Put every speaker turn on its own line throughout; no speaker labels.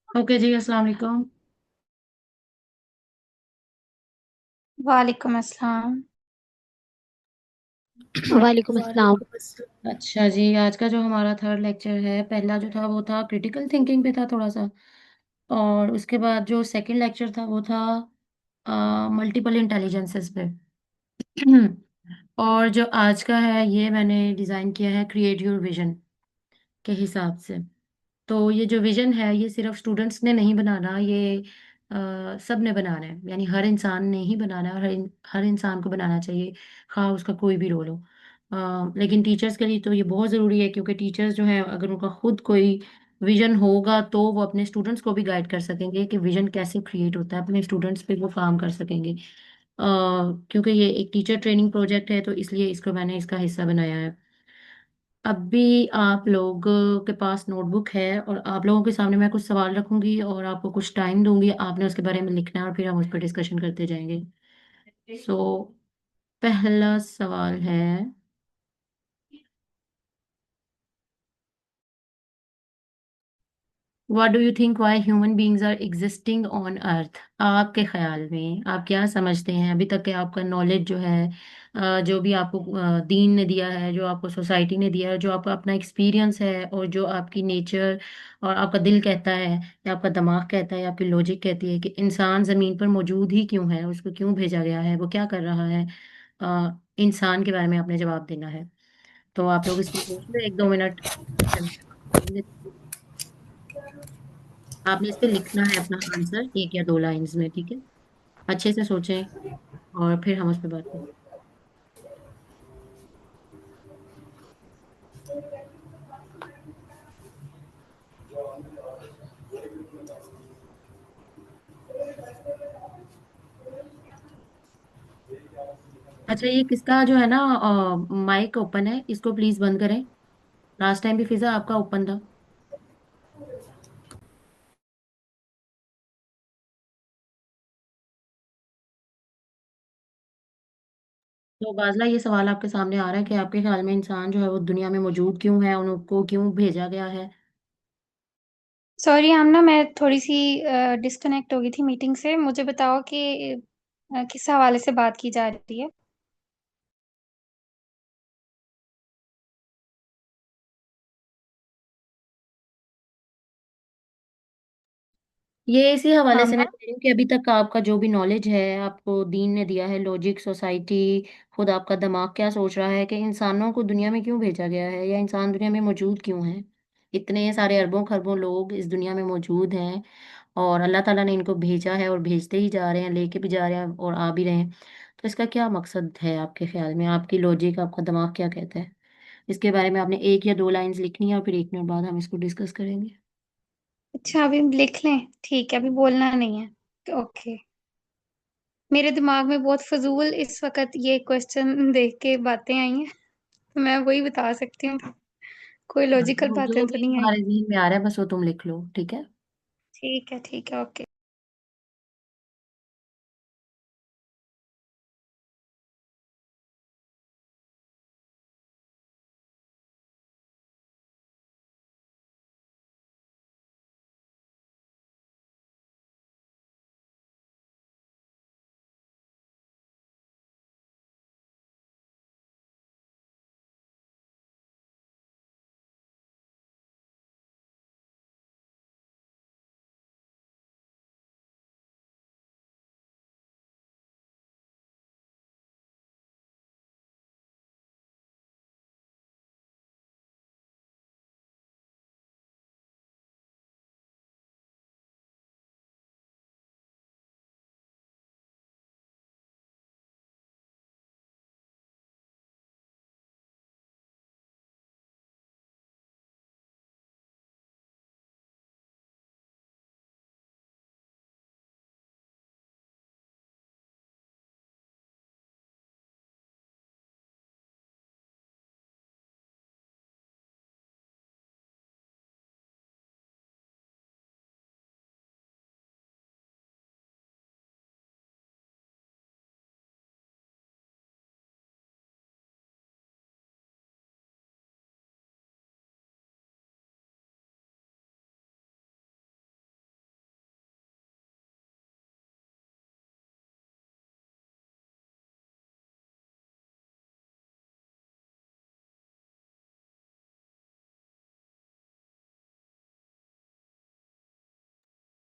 Okay जी, अस्सलाम वालेकुम।
वालेकुम अस्सलाम।
वालेकुम अस्सलाम।
वालेकुम अस्सलाम।
अच्छा जी, आज का जो हमारा थर्ड लेक्चर है, पहला जो था वो था क्रिटिकल थिंकिंग पे था थोड़ा सा। और उसके बाद जो सेकंड लेक्चर था वो था मल्टीपल इंटेलिजेंसेस पे। और जो आज का है ये मैंने डिज़ाइन किया है क्रिएट योर विजन के हिसाब से। तो ये जो विजन है ये सिर्फ स्टूडेंट्स ने नहीं बनाना, ये सब ने बनाना है, यानी हर इंसान ने ही बनाना है और हर इंसान को बनाना चाहिए, खा उसका कोई भी रोल हो। लेकिन टीचर्स के लिए तो ये बहुत ज़रूरी है, क्योंकि टीचर्स जो है अगर उनका खुद कोई विजन होगा तो वो अपने स्टूडेंट्स को भी गाइड कर सकेंगे कि विजन कैसे क्रिएट होता है, अपने स्टूडेंट्स पे वो काम कर सकेंगे। क्योंकि ये एक टीचर ट्रेनिंग प्रोजेक्ट है तो इसलिए इसको मैंने इसका हिस्सा बनाया है। अभी आप लोग के पास नोटबुक है और आप लोगों के सामने मैं कुछ सवाल रखूंगी और आपको कुछ टाइम दूंगी, आपने उसके बारे में लिखना है और फिर हम उस पर डिस्कशन करते जाएंगे। सो पहला सवाल है, what do you think why human beings are existing on earth? आपके ख्याल में आप क्या समझते हैं? अभी तक के आपका नॉलेज जो है, जो भी आपको दीन ने दिया है, जो आपको सोसाइटी ने दिया है, जो आपका अपना एक्सपीरियंस है और जो आपकी नेचर और आपका दिल कहता है या आपका दिमाग कहता है या आपकी लॉजिक कहती है कि इंसान ज़मीन पर मौजूद ही क्यों है, उसको क्यों भेजा गया है, वो क्या कर रहा है, इंसान के बारे में आपने जवाब देना है। तो आप लोग इसको सोच लो 1-2 मिनट। आपने इस पे लिखना है अपना आंसर 1 या 2 लाइंस में, ठीक है? अच्छे से सोचें और फिर हम उस पर बात करें। अच्छा, ये किसका जो है ना, माइक ओपन है, इसको प्लीज बंद करें। लास्ट टाइम भी फिजा आपका ओपन था। तो बाजला, ये सवाल आपके सामने आ रहा है कि आपके ख्याल में इंसान जो है वो दुनिया में मौजूद क्यों है, उनको क्यों भेजा गया है?
सॉरी हम ना मैं थोड़ी सी डिस्कनेक्ट हो गई थी मीटिंग से। मुझे बताओ कि किस हवाले से बात की जा रही है।
ये इसी हवाले से मैं
आमना।
कह रही हूँ कि अभी तक का आपका जो भी नॉलेज है, आपको दीन ने दिया है, लॉजिक, सोसाइटी, खुद आपका दिमाग क्या सोच रहा है कि इंसानों को दुनिया में क्यों भेजा गया है या इंसान दुनिया में मौजूद क्यों है। इतने सारे अरबों खरबों लोग इस दुनिया में मौजूद हैं और अल्लाह ताला ने इनको भेजा है और भेजते ही जा रहे हैं, लेके भी जा रहे हैं और आ भी रहे हैं। तो इसका क्या मकसद है आपके ख्याल में? आपकी लॉजिक, आपका दिमाग क्या कहता है? इसके बारे में आपने 1 या 2 लाइंस लिखनी है और फिर 1 मिनट बाद हम इसको डिस्कस करेंगे।
अच्छा अभी लिख लें, ठीक है, अभी बोलना नहीं है। ओके। मेरे दिमाग में बहुत फजूल इस वक्त ये क्वेश्चन देख के बातें आई हैं, तो मैं वही बता सकती हूँ। कोई लॉजिकल
जो
बातें
जो
तो
भी
नहीं आई।
तुम्हारे जहन में आ रहा है बस वो तुम लिख लो, ठीक है?
ठीक है, ओके।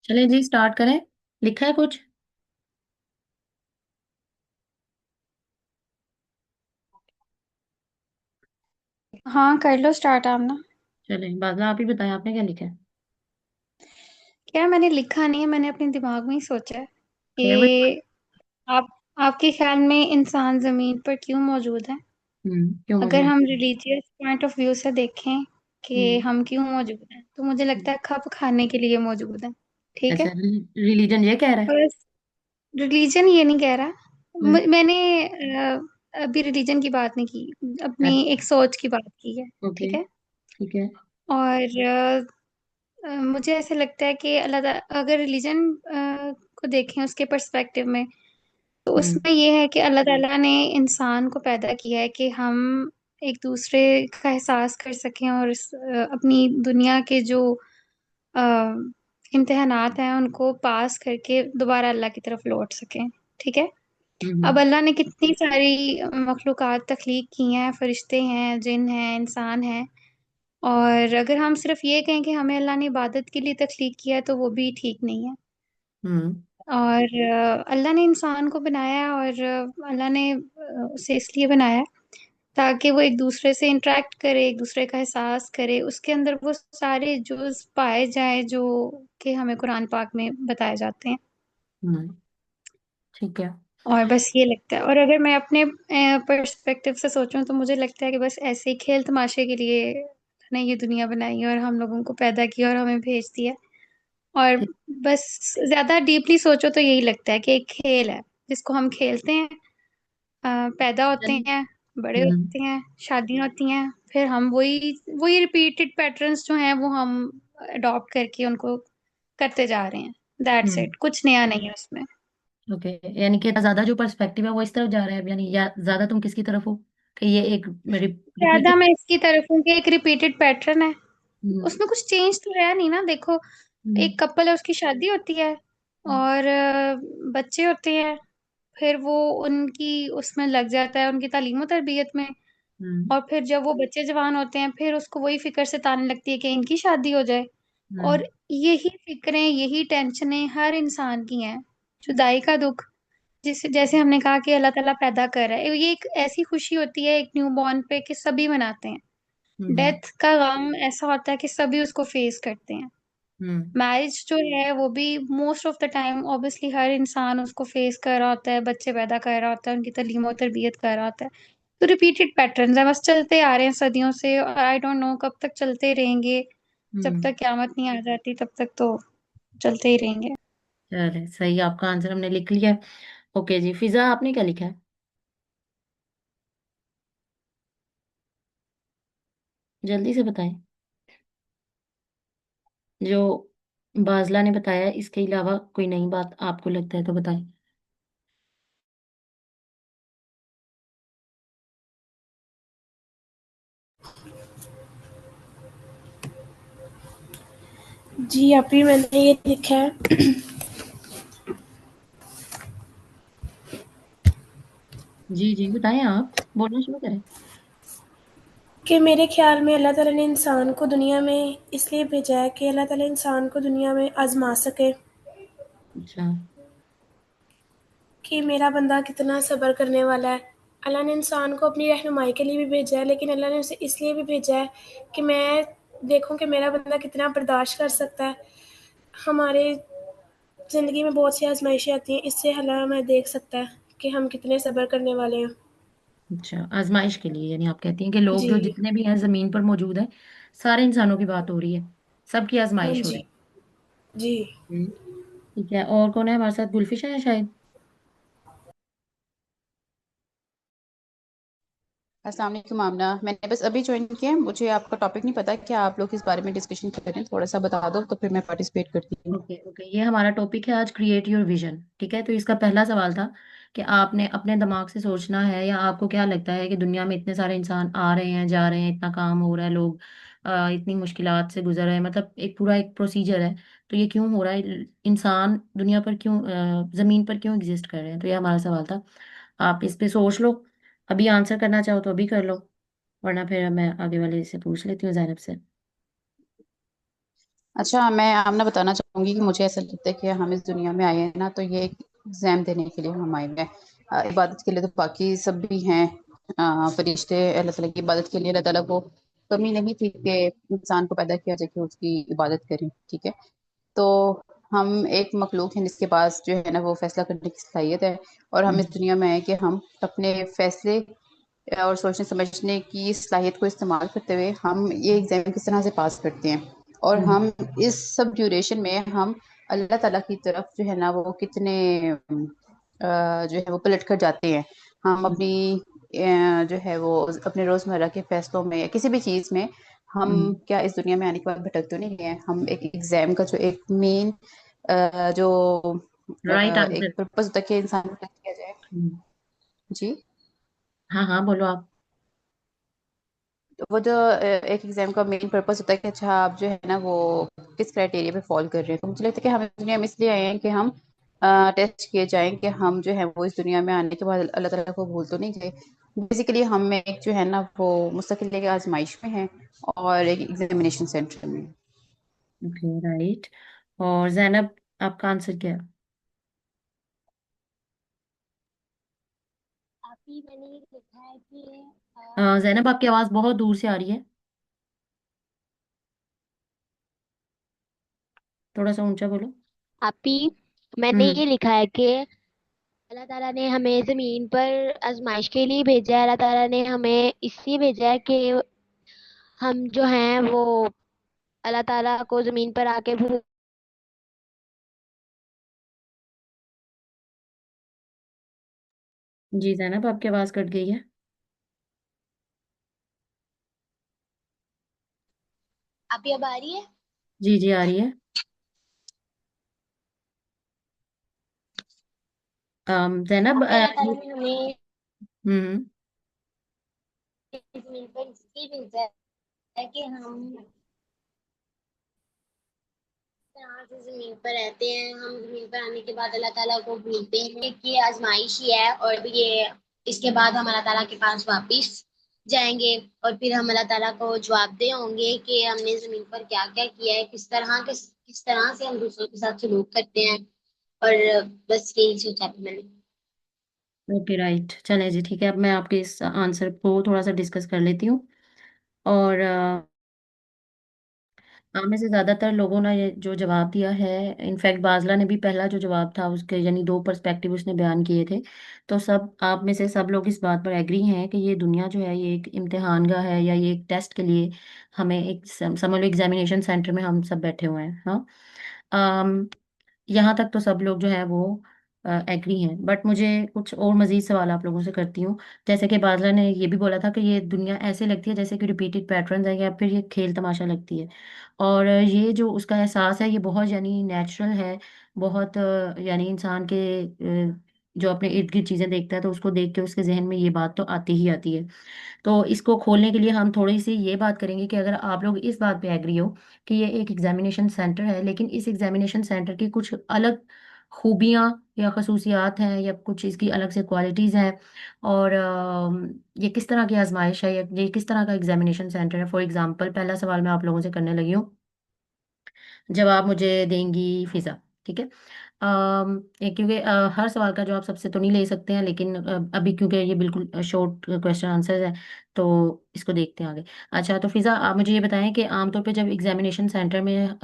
चलें जी, स्टार्ट करें। लिखा है कुछ?
हाँ, कर लो स्टार्ट आप ना।
चलें, बादला आप ही बताएं, आपने क्या लिखा है?
क्या मैंने लिखा नहीं है, मैंने अपने दिमाग में ही सोचा है
क्या वो?
कि आप आपके ख्याल में इंसान जमीन पर क्यों मौजूद है।
क्यों
अगर
मौजूद?
हम रिलीजियस पॉइंट ऑफ व्यू से देखें कि
हम्म।
हम क्यों मौजूद हैं, तो मुझे लगता है खप खाने के लिए मौजूद है। ठीक है।
अच्छा, रिलीजन ये कह रहा है?
बस रिलीजन ये नहीं कह रहा।
हम्म।
मैंने अभी रिलीजन की बात नहीं की, अपनी
अच्छा।
एक सोच की बात की है।
ओके।
ठीक है।
ठीक है।
और मुझे ऐसे लगता है कि अगर रिलीजन को देखें उसके पर्सपेक्टिव में, तो
हम्म।
उसमें ये है कि अल्लाह ताला ने इंसान को पैदा किया है कि हम एक दूसरे का एहसास कर सकें और अपनी दुनिया के जो अ, इम्तिहानात हैं उनको पास करके दोबारा अल्लाह की तरफ लौट सकें। ठीक है। अब
हम्म।
अल्लाह ने कितनी सारी मखलूक़ात तख्लीक की हैं, फरिश्ते हैं, जिन हैं, इंसान हैं। और अगर हम सिर्फ ये कहें कि हमें अल्लाह ने इबादत के लिए तख्लीक किया है, तो वो भी ठीक नहीं है।
हम्म।
और अल्लाह ने इंसान को बनाया, और अल्लाह ने उसे इसलिए बनाया ताकि वो एक दूसरे से इंटरेक्ट करे, एक दूसरे का एहसास करे, उसके अंदर वो सारे जुज़ पाए जाए जो कि हमें कुरान पाक में बताए जाते हैं।
हम्म। ठीक है।
और बस ये लगता है। और अगर मैं अपने पर्सपेक्टिव से सोचूं, तो मुझे लगता है कि बस ऐसे ही खेल तमाशे के लिए ने ये दुनिया बनाई है और हम लोगों को पैदा किया और हमें भेज दिया। और
ठीक।
बस ज्यादा डीपली सोचो तो यही लगता है कि एक खेल है जिसको हम खेलते हैं। पैदा होते
चलिए।
हैं, बड़े
हम्म।
होते हैं, शादियां होती हैं, फिर हम वही वही रिपीटेड पैटर्न्स जो हैं वो हम अडॉप्ट करके उनको करते जा रहे हैं। That's
hmm.
इट, कुछ नया नहीं है उसमें।
ओके। यानी कि ज्यादा जो पर्सपेक्टिव है वो इस तरफ जा रहा है, यानी या ज्यादा तुम किसकी तरफ हो कि ये एक
ज्यादा
रिपीटेड?
मैं इसकी तरफ हूँ कि एक रिपीटेड पैटर्न है।
हम्म।
उसमें कुछ चेंज तो है नहीं ना। देखो,
हम्म।
एक कपल है, उसकी शादी होती है और बच्चे होते हैं। फिर वो उनकी उसमें लग जाता है, उनकी तालीम और तरबियत में।
हम्म।
और फिर जब वो बच्चे जवान होते हैं, फिर उसको वही फिक्र सताने लगती है कि इनकी शादी हो जाए।
हम्म।
और यही फिक्रें, यही टेंशनें हर इंसान की हैं। जुदाई का दुख, जिस जैसे हमने कहा कि अल्लाह ताला पैदा कर रहा है, ये एक ऐसी खुशी होती है एक न्यू बॉर्न पे कि सभी मनाते हैं।
हम्म।
डेथ का गम ऐसा होता है कि सभी उसको फेस करते हैं।
हम्म।
मैरिज जो है वो भी most of the time obviously हर इंसान उसको फेस कर रहा होता है, बच्चे पैदा कर रहा होता है, उनकी तालीम और तरबियत कर रहा होता है। तो रिपीटेड पैटर्न्स है, बस चलते आ रहे हैं सदियों से, और आई डोंट नो कब तक चलते रहेंगे। जब
हम्म।
तक क्यामत नहीं आ जाती तब तक तो चलते ही रहेंगे।
चले, सही, आपका आंसर हमने लिख लिया है। ओके जी, फिजा आपने क्या लिखा है? जल्दी से बताएं। जो बाजला ने बताया इसके अलावा कोई नई बात आपको लगता है तो बताएं।
जी अभी मैंने ये लिखा है
जी जी, बताएं, आप बोलना शुरू करें।
कि मेरे ख्याल में अल्लाह ताला ने इंसान को दुनिया में इसलिए भेजा है कि अल्लाह ताला इंसान को दुनिया में आजमा सके
अच्छा।
कि मेरा बंदा कितना सब्र करने वाला है। अल्लाह ने इंसान को अपनी रहनुमाई के लिए भी भेजा है, लेकिन अल्लाह ने उसे इसलिए भी भेजा है कि मैं देखूं कि मेरा बंदा कितना बर्दाश्त कर सकता है। हमारे ज़िंदगी में बहुत सी आजमाइशें आती हैं, इससे अल्लाह हमें देख सकता है कि हम कितने सब्र करने वाले हैं।
अच्छा, आजमाइश के लिए, यानी आप कहती हैं कि लोग
जी।
जो जितने भी हैं जमीन पर मौजूद हैं, सारे इंसानों की बात हो रही है, सबकी
हाँ
आजमाइश हो
जी।
रही
जी।
है। ठीक है, और कौन है हमारे साथ? गुलफिश है शायद।
अस्सलाम वालेकुम आमना, मैंने बस अभी ज्वाइन किया है। मुझे आपका टॉपिक नहीं पता, क्या आप लोग इस बारे में डिस्कशन कर रहे हैं? थोड़ा सा बता दो तो फिर मैं पार्टिसिपेट करती हूँ।
ओके ओके, ये हमारा टॉपिक है आज, क्रिएट योर विजन। ठीक है, तो इसका पहला सवाल था कि आपने अपने दिमाग से सोचना है, या आपको क्या लगता है कि दुनिया में इतने सारे इंसान आ रहे हैं, जा रहे हैं, इतना काम हो रहा है, लोग इतनी मुश्किलात से गुजर रहे हैं, मतलब एक पूरा एक प्रोसीजर है, तो ये क्यों हो रहा है? इंसान दुनिया पर क्यों, जमीन पर क्यों एग्जिस्ट कर रहे हैं? तो ये हमारा सवाल था। आप इस पे सोच लो, अभी आंसर करना चाहो तो अभी कर लो, वरना फिर मैं आगे वाले से पूछ लेती हूँ, जैनब से।
अच्छा, मैं आमना बताना चाहूंगी कि मुझे ऐसा लगता है कि हम इस दुनिया में आए हैं ना, तो ये एक एग्जाम देने के लिए हम आए हैं। इबादत के लिए तो बाकी सब भी हैं। फरिश्ते अल्लाह ताला की इबादत के लिए अल्लाह ताला को कमी नहीं थी कि इंसान को पैदा किया जाए कि उसकी इबादत करें, ठीक है। तो हम एक मखलूक हैं जिसके पास जो है ना वो फैसला करने की सलाहियत है, और हम इस दुनिया में आए कि हम अपने फैसले और सोचने समझने की सलाहियत को इस्तेमाल करते हुए हम ये एग्जाम किस तरह से पास करते हैं। और हम इस सब ड्यूरेशन में हम अल्लाह ताला की तरफ जो है ना वो कितने जो है वो पलट कर जाते हैं। हम अपनी जो है वो अपने रोजमर्रा के फैसलों में या किसी भी चीज में हम क्या इस दुनिया में आने के बाद भटक तो नहीं गए। हम एक एग्जाम का जो एक मेन जो
राइट
एक
आंसर।
पर्पज होता है कि इंसान को टेस्ट किया जाए। जी।
हाँ हाँ, बोलो आप।
तो वो जो एक एग्जाम का मेन पर्पस होता है कि अच्छा आप जो है ना वो किस क्राइटेरिया पे फॉल कर रहे हैं। तो मुझे लगता है कि हम इस दुनिया में इसलिए आए हैं कि हम टेस्ट किए जाएं कि हम जो है वो इस दुनिया में आने के बाद अल्लाह ताला को भूल तो नहीं गए। बेसिकली हम एक जो है ना वो मुस्तकिल एक आजमाइश में हैं और एक एग्जामिनेशन सेंटर में।
Okay, right. और जैनब, आपका आंसर क्या है?
अभी मैंने ये लिखा है कि
जैनब, आपकी आवाज बहुत दूर से आ रही है, थोड़ा सा ऊंचा बोलो।
अभी मैंने
हम्म।
ये लिखा है कि अल्लाह ताला ने हमें जमीन पर आजमाइश के लिए भेजा है। अल्लाह ताला ने हमें इसलिए भेजा है कि हम जो हैं वो अल्लाह ताला को जमीन पर आके भूल।
जी जैनब, आपकी आवाज कट गई है।
अभी अब आ रही है।
जी जी, आ रही है। जैनब,
अभी अल्लाह ताला ने हमें
हम्म।
जमीन पर इसलिए भेजा है कि हम यहाँ से जमीन पर रहते हैं। हम जमीन पर आने के बाद अल्लाह ताला को भूलते हैं कि ये आजमाइश ही है, और ये इसके बाद हम अल्लाह ताला के पास वापिस जाएंगे, और फिर हम अल्लाह ताला को जवाबदेह होंगे कि हमने जमीन पर क्या क्या किया है, किस तरह से हम दूसरों के साथ सलूक करते हैं। और बस यही सोचा था मैंने।
ओके, राइट, चलें जी, ठीक है। अब मैं आपके इस आंसर को थोड़ा सा डिस्कस कर लेती हूँ। और आप में से ज्यादातर लोगों ने ये जो जवाब दिया है, इनफैक्ट बाजला ने भी पहला जो जवाब था उसके यानी दो पर्सपेक्टिव उसने बयान किए थे। तो सब आप में से सब लोग इस बात पर एग्री हैं कि ये दुनिया जो है ये एक इम्तिहानगाह है, या ये एक टेस्ट के लिए हमें एक समझ लो एग्जामिनेशन सेंटर में हम सब बैठे हुए हैं। हाँ, यहाँ तक तो सब लोग जो है वो एग्री हैं, बट मुझे कुछ और मजीद सवाल आप लोगों से करती हूँ। जैसे कि बादला ने ये भी बोला था कि ये दुनिया ऐसे लगती है जैसे कि रिपीटेड पैटर्न है, या फिर ये खेल तमाशा लगती है। और ये जो उसका एहसास है ये बहुत यानी नेचुरल है, बहुत यानी इंसान के जो अपने इर्द गिर्द चीज़ें देखता है तो उसको देख के उसके जहन में ये बात तो आती ही आती है। तो इसको खोलने के लिए हम थोड़ी सी ये बात करेंगे कि अगर आप लोग इस बात पे एग्री हो कि ये एक एग्जामिनेशन सेंटर है, लेकिन इस एग्जामिनेशन सेंटर की कुछ अलग खूबियाँ या खसूसियात हैं, या कुछ इसकी अलग से क्वालिटीज़ हैं, और ये किस तरह की आजमाइश है, या ये किस तरह का एग्जामिनेशन सेंटर है। फॉर एग्जांपल, पहला सवाल मैं आप लोगों से करने लगी हूँ, जवाब मुझे देंगी फिजा, ठीक है। क्योंकि हर सवाल का जवाब सबसे तो नहीं ले सकते हैं, लेकिन अभी क्योंकि ये बिल्कुल शॉर्ट क्वेश्चन आंसर है, तो इसको देखते हैं आगे। अच्छा, तो फिजा, आप मुझे ये बताएं कि आमतौर पे जब एग्जामिनेशन सेंटर में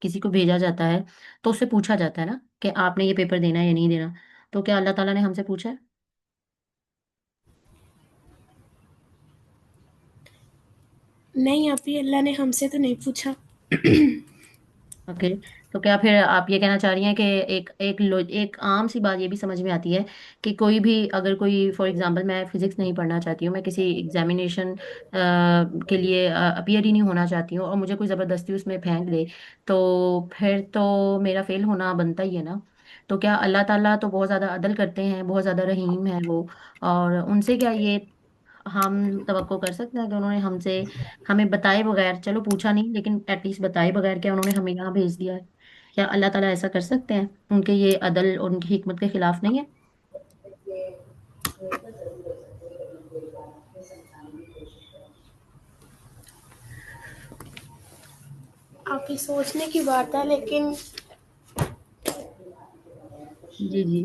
किसी को भेजा जाता है तो उससे पूछा जाता है ना कि आपने ये पेपर देना है या नहीं देना। तो क्या अल्लाह ताला ने हमसे पूछा है?
नहीं अभी अल्लाह ने हमसे तो नहीं पूछा।
ओके। तो क्या फिर आप ये कहना चाह रही हैं कि एक आम सी बात ये भी समझ में आती है कि कोई भी, अगर कोई फॉर एग्जांपल मैं फिजिक्स नहीं पढ़ना चाहती हूँ, मैं किसी एग्जामिनेशन के लिए अपीयर ही नहीं होना चाहती हूँ, और मुझे कोई ज़बरदस्ती उसमें फेंक दे, तो फिर तो मेरा फेल होना बनता ही है ना। तो क्या अल्लाह ताला तो बहुत ज़्यादा अदल करते हैं, बहुत ज़्यादा रहीम है वो, और उनसे क्या ये हम तवक्को कर सकते हैं कि उन्होंने हमसे हमें बताए बगैर, चलो पूछा नहीं लेकिन एटलीस्ट बताए बगैर क्या उन्होंने हमें यहाँ भेज दिया है? क्या अल्लाह ताला ऐसा कर सकते हैं? उनके ये अदल और उनकी हिकमत के खिलाफ नहीं है?
आपकी सोचने की बात है, लेकिन
जी जी।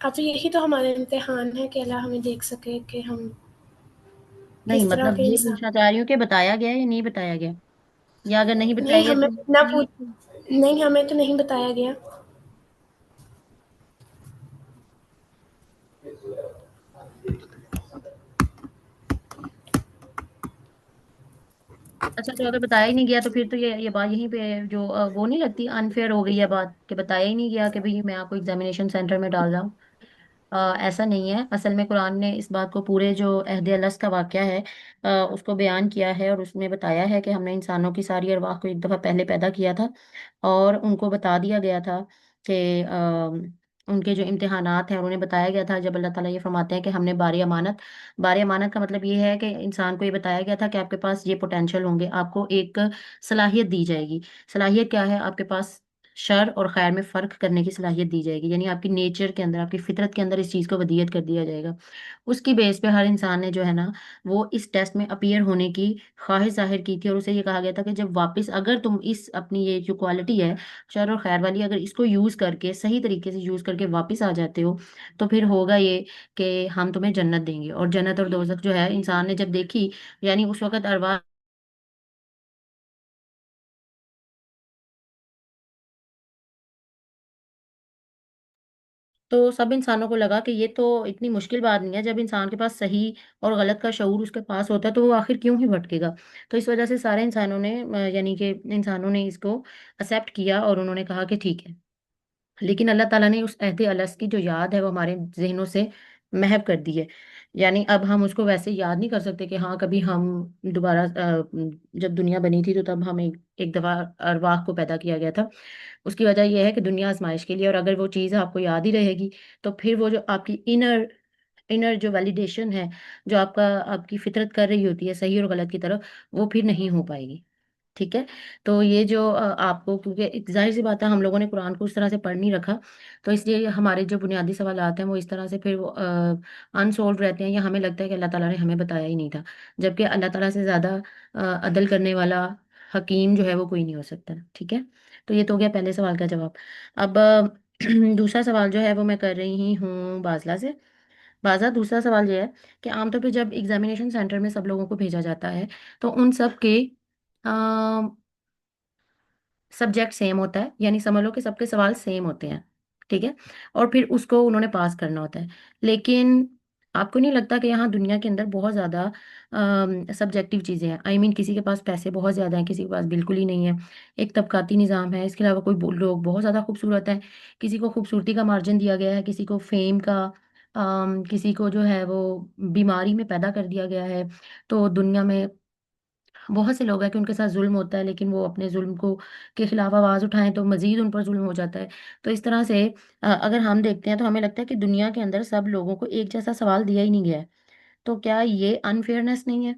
अब तो यही तो हमारे इम्तिहान है कि अल्लाह हमें देख सके कि हम
नहीं
किस तरह
मतलब
के
ये
इंसान।
पूछना चाह रही हूँ कि बताया गया है या नहीं बताया गया, या अगर नहीं बताया
नहीं
गया
हमें
तो
ना
नहीं।
पूछ नहीं, हमें तो नहीं बताया गया।
अच्छा तो अगर बताया ही नहीं गया तो फिर तो ये बात यहीं पे जो वो नहीं लगती, अनफेयर हो गई है बात कि बताया ही नहीं गया कि भाई मैं आपको एग्जामिनेशन सेंटर में डाल रहा हूँ। ऐसा नहीं है, असल में कुरान ने इस बात को पूरे जो अहद अलस का वाक़या है उसको बयान किया है, और उसमें बताया है कि हमने इंसानों की सारी अरवाह को एक दफ़ा पहले पैदा किया था, और उनको बता दिया गया था कि उनके जो इम्तिहानात हैं, और उन्हें बताया गया था जब अल्लाह ताला ये फरमाते हैं कि हमने बारी अमानत का मतलब ये है कि इंसान को ये बताया गया था कि आपके पास ये पोटेंशियल होंगे, आपको एक सलाहियत दी जाएगी। सलाहियत क्या है? आपके पास शर और खैर में फ़र्क करने की सलाहियत दी जाएगी, यानी आपकी नेचर के अंदर, आपकी फितरत के अंदर इस चीज़ को वदीयत कर दिया जाएगा। उसकी बेस पे हर इंसान ने जो है ना, वो इस टेस्ट में अपीयर होने की ख्वाहिश ज़ाहिर की थी, और उसे ये कहा गया था कि जब वापस अगर तुम इस अपनी ये जो क्वालिटी है शर और खैर वाली, अगर इसको यूज़ करके सही तरीके से यूज़ करके वापस आ जाते हो, तो फिर होगा ये कि हम तुम्हें जन्नत देंगे। और जन्नत और दोज़ख जो है इंसान ने जब देखी, यानी उस वक़्त अरवाह तो सब इंसानों को लगा कि ये तो इतनी मुश्किल बात नहीं है, जब इंसान के पास सही और गलत का शऊर उसके पास होता है तो वो आखिर क्यों ही भटकेगा। तो इस वजह से सारे इंसानों ने यानी कि इंसानों ने इसको एक्सेप्ट किया, और उन्होंने कहा कि ठीक है। लेकिन अल्लाह ताला ने उस अहद अलस की जो याद है वो हमारे जहनों से महव कर दी है। यानी अब हम उसको वैसे याद नहीं कर सकते कि हाँ कभी हम दोबारा जब दुनिया बनी थी तो तब हम एक दफ़ा अरवाह को पैदा किया गया था। उसकी वजह ये है कि दुनिया आजमाइश के लिए, और अगर वो चीज़ आपको याद ही रहेगी तो फिर वो जो आपकी इनर इनर जो वैलिडेशन है, जो आपकी फितरत कर रही होती है सही और गलत की तरफ, वो फिर नहीं हो पाएगी। ठीक है? तो ये जो आपको, क्योंकि ज़ाहिर सी बात है हम लोगों ने कुरान को उस तरह से पढ़ नहीं रखा, तो इसलिए ये हमारे जो बुनियादी सवालात हैं वो इस तरह से फिर वो अनसॉल्व्ड रहते हैं, या हमें लगता है कि अल्लाह ताला ने हमें बताया ही नहीं था। जबकि अल्लाह ताला से ज़्यादा अदल करने वाला हकीम जो है वो कोई नहीं हो सकता। ठीक है? तो ये तो हो गया पहले सवाल का जवाब। अब दूसरा सवाल जो है वो मैं कर रही हूँ बाज़ला से। बाज़ा, दूसरा सवाल ये है कि आमतौर पे जब एग्ज़ामिनेशन सेंटर में सब लोगों को भेजा जाता है, तो उन सब के अ सब्जेक्ट सेम होता है, यानी समझ लो कि सबके सवाल सेम होते हैं, ठीक है? और फिर उसको उन्होंने पास करना होता है। लेकिन आपको नहीं लगता कि यहाँ दुनिया के अंदर बहुत ज़्यादा सब्जेक्टिव चीज़ें हैं? आई मीन किसी के पास पैसे बहुत ज़्यादा हैं, किसी के पास बिल्कुल ही नहीं है। एक तबकाती निज़ाम है, इसके अलावा कोई लोग बहुत ज़्यादा खूबसूरत हैं, किसी को खूबसूरती का मार्जिन दिया गया है, किसी को फेम का, किसी को जो है वो बीमारी में पैदा कर दिया गया है। तो दुनिया में बहुत से लोग हैं कि उनके साथ ज़ुल्म होता है, लेकिन वो अपने ज़ुल्म को के खिलाफ आवाज़ उठाएँ तो मज़ीद उन पर ज़ुल्म हो जाता है। तो इस तरह से अगर हम देखते हैं तो हमें लगता है कि दुनिया के अंदर सब लोगों को एक जैसा सवाल दिया ही नहीं गया है। तो क्या ये अनफेयरनेस नहीं है?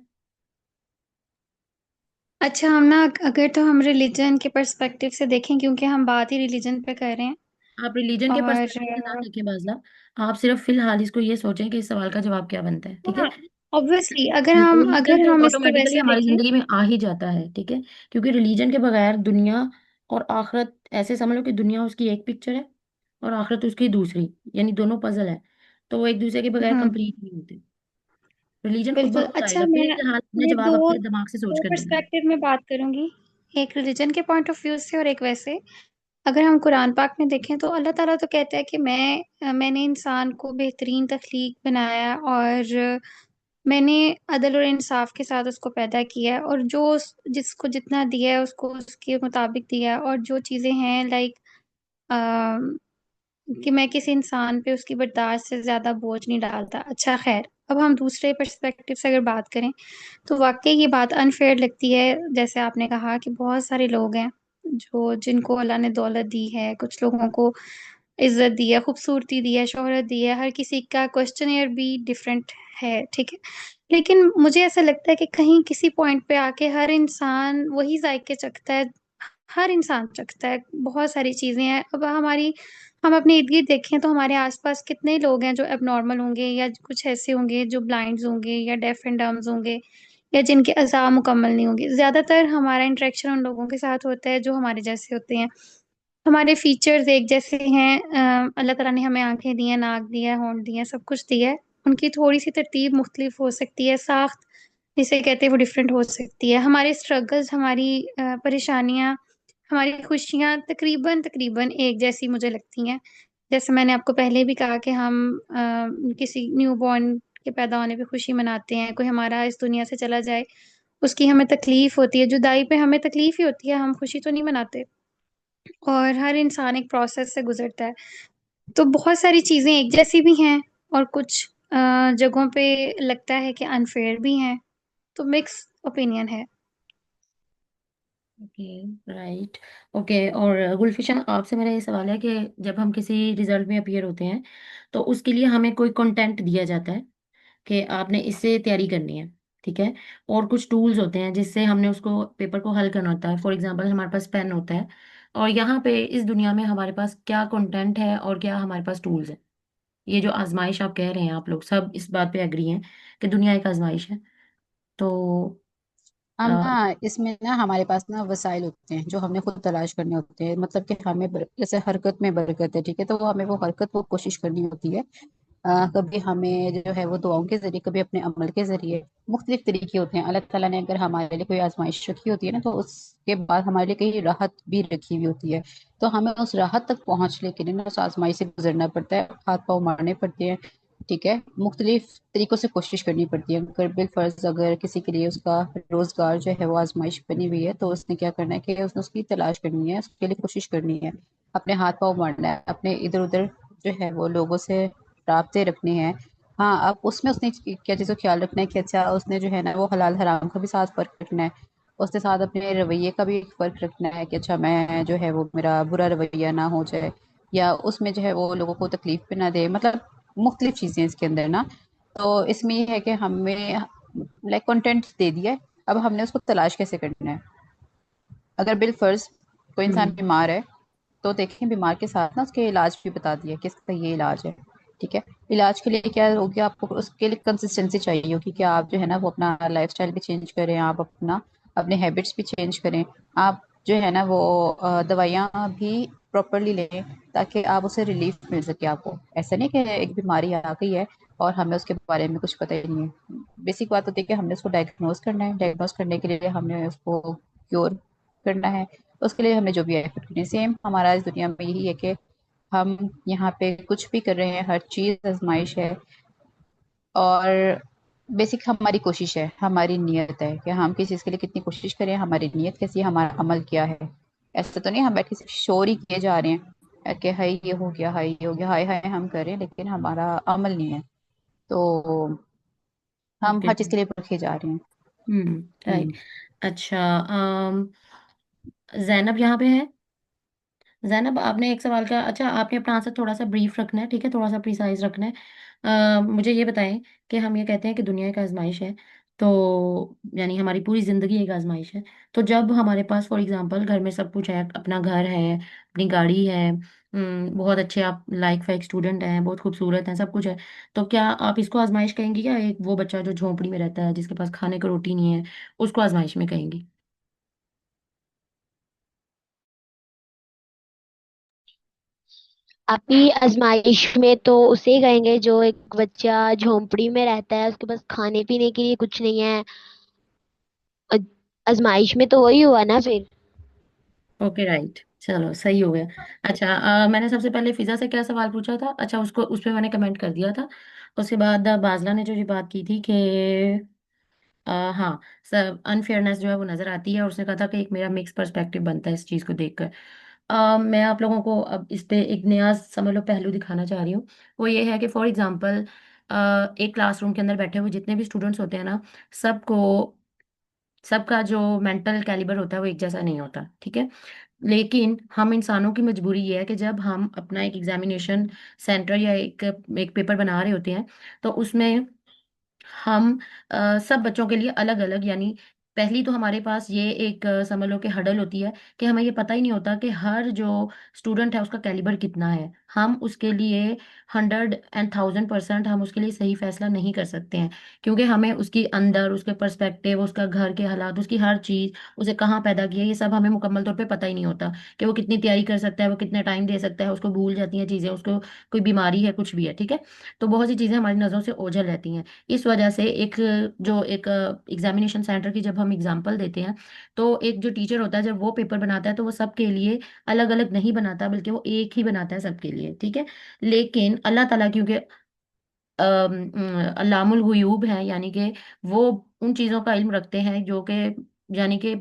अच्छा, हम ना अगर तो हम रिलीजन के पर्सपेक्टिव से देखें, क्योंकि हम बात ही रिलीजन पे कर रहे हैं।
आप रिलीजन के
और
पर्सपेक्टिव से ना देखें बाज़ला, आप सिर्फ फ़िलहाल इसको ये सोचें कि इस सवाल का जवाब क्या बनता है, ठीक है?
ऑब्वियसली
रिलीजन
अगर
तो
हम इसको
ऑटोमेटिकली
वैसे
हमारी
देखें।
ज़िंदगी में आ ही जाता है, ठीक है? क्योंकि रिलीजन के बगैर दुनिया और आखिरत, ऐसे समझ लो कि दुनिया उसकी एक पिक्चर है और आखिरत उसकी दूसरी, यानी दोनों पजल है, तो वो एक दूसरे के बगैर
हम्म,
कंप्लीट नहीं होते। रिलीजन खुद ब
बिल्कुल।
खुद
अच्छा,
आएगा,
मैं
फिलहाल अपने
मैं
जवाब
दो
अपने दिमाग से सोच
दो
कर देना है।
पर्सपेक्टिव में बात करूंगी, एक रिलीजन के पॉइंट ऑफ व्यू से और एक वैसे। अगर हम कुरान पाक में देखें तो अल्लाह ताला तो कहता है कि मैंने इंसान को बेहतरीन तख्लीक बनाया, और मैंने अदल और इंसाफ के साथ उसको पैदा किया है, और जिसको जितना दिया है उसको उसके मुताबिक दिया है, और जो चीज़ें हैं लाइक कि मैं किसी इंसान पे उसकी बर्दाश्त से ज्यादा बोझ नहीं डालता। अच्छा, खैर, अब हम दूसरे पर्सपेक्टिव से अगर बात करें तो वाकई ये बात अनफेयर लगती है। जैसे आपने कहा कि बहुत सारे लोग हैं जो जिनको अल्लाह ने दौलत दी है, कुछ लोगों को इज्जत दी है, खूबसूरती दी है, शोहरत दी है, हर किसी का क्वेश्चनियर भी डिफरेंट है, ठीक है। लेकिन मुझे ऐसा लगता है कि कहीं किसी पॉइंट पे आके हर इंसान वही जायके चखता है, हर इंसान चखता है। बहुत सारी चीजें हैं। अब हमारी हम अपने इर्द गिर्द देखें तो हमारे आसपास कितने लोग हैं जो एबनॉर्मल होंगे या कुछ ऐसे होंगे जो ब्लाइंड्स होंगे या डेफ एंड डम्ब्स होंगे या जिनके अज़ा मुकम्मल नहीं होंगे। ज्यादातर हमारा इंटरेक्शन उन लोगों के साथ होता है जो हमारे जैसे होते हैं। हमारे फीचर्स एक जैसे हैं। अल्लाह ताला ने हमें आंखें दी हैं, नाक दिया है, होंठ दिया है, सब कुछ दिया है। उनकी थोड़ी सी तरतीब मुख्तलिफ हो सकती है, साख्त जिसे कहते हैं वो डिफरेंट हो सकती है। हमारे स्ट्रगल्स, हमारी परेशानियां, हमारी खुशियां तकरीबन तकरीबन एक जैसी मुझे लगती हैं। जैसे मैंने आपको पहले भी कहा कि हम किसी न्यूबॉर्न के पैदा होने पे खुशी मनाते हैं, कोई हमारा इस दुनिया से चला जाए उसकी हमें तकलीफ होती है, जुदाई पे हमें तकलीफ ही होती है, हम खुशी तो नहीं मनाते। और हर इंसान एक प्रोसेस से गुजरता है। तो बहुत सारी चीजें एक जैसी भी हैं और कुछ जगहों पे लगता है कि अनफेयर भी हैं। तो मिक्स ओपिनियन है।
Okay, right. ओके, और गुलफिशन, आपसे मेरा ये सवाल है कि जब हम किसी रिजल्ट में अपीयर होते हैं तो उसके लिए हमें कोई कंटेंट दिया जाता है कि आपने इससे तैयारी करनी है, ठीक है। और कुछ टूल्स होते हैं जिससे हमने उसको पेपर को हल करना होता है। फॉर एग्जांपल, हमारे पास पेन होता है, और यहाँ पे इस दुनिया में हमारे पास क्या कंटेंट है और क्या हमारे पास टूल्स है। ये जो आजमाइश आप कह रहे हैं, आप लोग सब इस बात पे एग्री हैं कि दुनिया एक आजमाइश है। तो
हम
अ,
ना इसमें ना हमारे पास ना वसाइल होते हैं जो हमने खुद तलाश करने होते हैं। मतलब कि हमें जैसे हरकत में बरकत है, ठीक है, तो वो हमें वो हरकत वो कोशिश करनी होती है। कभी हमें जो है वो दुआओं के जरिए, कभी अपने अमल के जरिए। मुख्तलिफ तरीके होते हैं। अल्लाह ताला ने अगर हमारे लिए कोई आजमाइश रखी होती है ना, तो उसके बाद हमारे लिए कहीं राहत भी रखी हुई होती है। तो हमें उस राहत तक पहुंचने के लिए ना उस आजमाइश से गुजरना पड़ता है, हाथ पाँव मारने पड़ते हैं, ठीक है। मुख्तलिफ तरीकों से कोशिश करनी पड़ती है। अगर बिलफर्ज अगर किसी के लिए उसका रोजगार जो है वो आजमाइश बनी हुई है, तो उसने क्या करना है कि उसने उसकी तलाश करनी है, उसके लिए कोशिश करनी है, अपने हाथ पाँव मारना है, अपने इधर उधर जो है वो लोगों से राब्ते रखने हैं। हाँ, अब उसमें उसने क्या चीज़ों का ख्याल रखना है कि अच्छा उसने जो है ना वो हलाल हराम का भी साथ फर्क रखना है। उसके साथ अपने रवैये का भी फर्क रखना है कि अच्छा मैं जो है वो मेरा बुरा रवैया ना हो जाए, या उसमें जो है वो लोगों को तकलीफ भी ना दे। मतलब मुख्तलिफ चीज़ें इसके अंदर ना। तो इसमें ये है कि हमें लाइक कंटेंट दे दिया है, अब हमने उसको तलाश कैसे करना है। अगर बिल फर्ज कोई इंसान
हम्म।
बीमार है, तो देखें बीमार के साथ ना उसके इलाज भी बता दिया कि इसका ये इलाज है, ठीक है। इलाज के लिए क्या होगी, आपको उसके लिए कंसिस्टेंसी चाहिए होगी कि आप जो है ना वो अपना लाइफस्टाइल भी चेंज करें, आप अपना अपने हैबिट्स भी चेंज करें, आप जो है ना वो दवाइयाँ भी प्रॉपरली लें, ताकि आप उसे रिलीफ मिल सके आपको। ऐसा नहीं कि एक बीमारी आ गई है और हमें उसके बारे में कुछ पता ही नहीं है। बेसिक बात होती है कि हमने उसको डायग्नोज करना है, डायग्नोज करने के लिए हमने उसको क्योर करना है। उसके लिए हमें जो भी एफर्ट करनी है, सेम हमारा इस दुनिया में यही है कि हम यहाँ पे कुछ भी कर रहे हैं, हर चीज़ आजमाइश है। और बेसिक हमारी कोशिश है, हमारी नियत है कि हम किस चीज़ के लिए कितनी कोशिश करें, हमारी नियत कैसी है, हमारा अमल क्या है। ऐसा तो नहीं हम बैठ के सिर्फ शोर ही किए जा रहे हैं कि हाय ये हो गया, हाय ये हो गया, हाय हाय हम कर रहे हैं, लेकिन हमारा अमल नहीं है। तो हम
ओके।
हर चीज़ के लिए रखे जा रहे हैं।
राइट।
हम्म।
अच्छा, जैनब यहाँ पे है। जैनब, आपने एक सवाल का, अच्छा आपने अपना आंसर थोड़ा सा ब्रीफ रखना है, ठीक है, थोड़ा सा प्रिसाइज रखना है। मुझे ये बताएं कि हम ये कहते हैं कि दुनिया एक आजमाइश है, तो यानी हमारी पूरी जिंदगी एक आजमाइश है। तो जब हमारे पास फॉर एग्जांपल घर में सब कुछ है, अपना घर है, अपनी गाड़ी है, बहुत अच्छे आप लाइक फाइक स्टूडेंट हैं, बहुत खूबसूरत हैं, सब कुछ है, तो क्या आप इसको आजमाइश कहेंगी, या एक वो बच्चा जो झोंपड़ी में रहता है जिसके पास खाने को रोटी नहीं है, उसको आजमाइश में कहेंगी?
अभी आजमाइश में तो उसे ही कहेंगे जो एक बच्चा झोंपड़ी में रहता है, उसके पास खाने पीने के लिए कुछ नहीं है। अ- आजमाइश में तो वही हुआ ना फिर।
ओके, राइट, चलो सही हो गया। अच्छा, मैंने सबसे पहले फिजा से क्या सवाल पूछा था, अच्छा उसको उस पे मैंने कमेंट कर दिया था। उसके बाद बाजला ने जो ये बात की थी कि हाँ, सब अनफेयरनेस जो है वो नजर आती है, और उसने कहा था कि एक मेरा मिक्स पर्सपेक्टिव बनता है इस चीज को देखकर। मैं आप लोगों को अब इस पे एक नया समझ लो पहलू दिखाना चाह रही हूँ। वो ये है कि फॉर एग्जांपल, एक क्लासरूम के अंदर बैठे हुए जितने भी स्टूडेंट्स होते हैं ना, सबको सबका जो मेंटल कैलिबर होता है वो एक जैसा नहीं होता, ठीक है। लेकिन हम इंसानों की मजबूरी ये है कि जब हम अपना एक एग्जामिनेशन सेंटर या एक पेपर बना रहे होते हैं, तो उसमें हम सब बच्चों के लिए अलग अलग, यानी पहली तो हमारे पास ये एक समझ लो कि हडल होती है कि हमें ये पता ही नहीं होता कि हर जो स्टूडेंट है उसका कैलिबर कितना है। हम उसके लिए 100 and 1000% हम उसके लिए सही फैसला नहीं कर सकते हैं, क्योंकि हमें उसकी अंदर उसके पर्सपेक्टिव, उसका घर के हालात, उसकी हर चीज़, उसे कहाँ पैदा किया, ये सब हमें मुकम्मल तौर पे पता ही नहीं होता कि वो कितनी तैयारी कर सकता है, वो कितना टाइम दे सकता है, उसको भूल जाती हैं चीज़ें, उसको कोई बीमारी है, कुछ भी है, ठीक है। तो बहुत सी चीज़ें हमारी नज़रों से ओझल रहती हैं। इस वजह से एक जो एक एग्जामिनेशन सेंटर की जब हम एग्जाम्पल देते हैं, तो एक जो टीचर होता है जब वो पेपर बनाता है तो वो सबके लिए अलग अलग नहीं बनाता, बल्कि वो एक ही बनाता है सबके लिए, ठीक है। लेकिन अल्लाह ताला क्योंकि अल्लामुल गुयूब है, यानी कि वो उन चीज़ों का इल्म रखते हैं जो कि यानी कि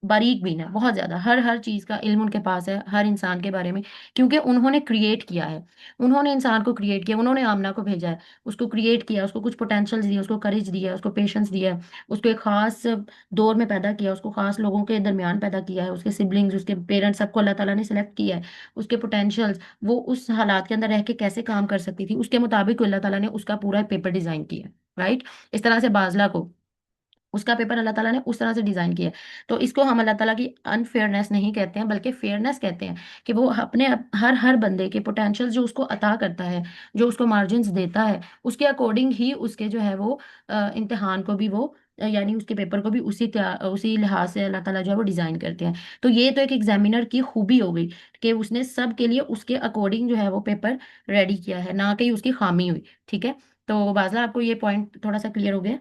बारीक भी ना, बहुत ज़्यादा हर हर चीज़ का इल्म उनके पास है हर इंसान के बारे में, क्योंकि उन्होंने क्रिएट किया है। उन्होंने इंसान को क्रिएट किया, उन्होंने आमना को भेजा है, उसको क्रिएट किया, उसको कुछ पोटेंशियल दिया, उसको करेज दिया, उसको पेशेंस दिया है, उसको एक खास दौर में पैदा किया, उसको खास लोगों के दरमियान पैदा किया है, उसके सिबलिंग्स, उसके पेरेंट्स, सबको अल्लाह ताला ने सेलेक्ट किया है। उसके पोटेंशियल्स, वो उस हालात के अंदर रह के कैसे काम कर सकती थी, उसके मुताबिक अल्लाह ताला ने उसका पूरा पेपर डिजाइन किया, राइट। इस तरह से बाजला को, उसका पेपर अल्लाह ताला ने उस तरह से डिजाइन किया है। तो इसको हम अल्लाह ताला की अनफेयरनेस नहीं कहते हैं, बल्कि फेयरनेस कहते हैं कि वो अपने हर हर बंदे के पोटेंशियल जो उसको अता करता है, जो उसको मार्जिन्स देता है, उसके अकॉर्डिंग ही उसके जो है वो इम्तिहान को भी वो यानी उसके पेपर को भी उसी लिहाज से अल्लाह ताला जो है वो डिजाइन करते हैं। तो ये तो एक एग्जामिनर की खूबी हो गई कि उसने सब के लिए उसके अकॉर्डिंग जो है वो पेपर रेडी किया है, ना कि उसकी खामी हुई, ठीक है। तो बाजला, आपको ये पॉइंट थोड़ा सा क्लियर हो गया?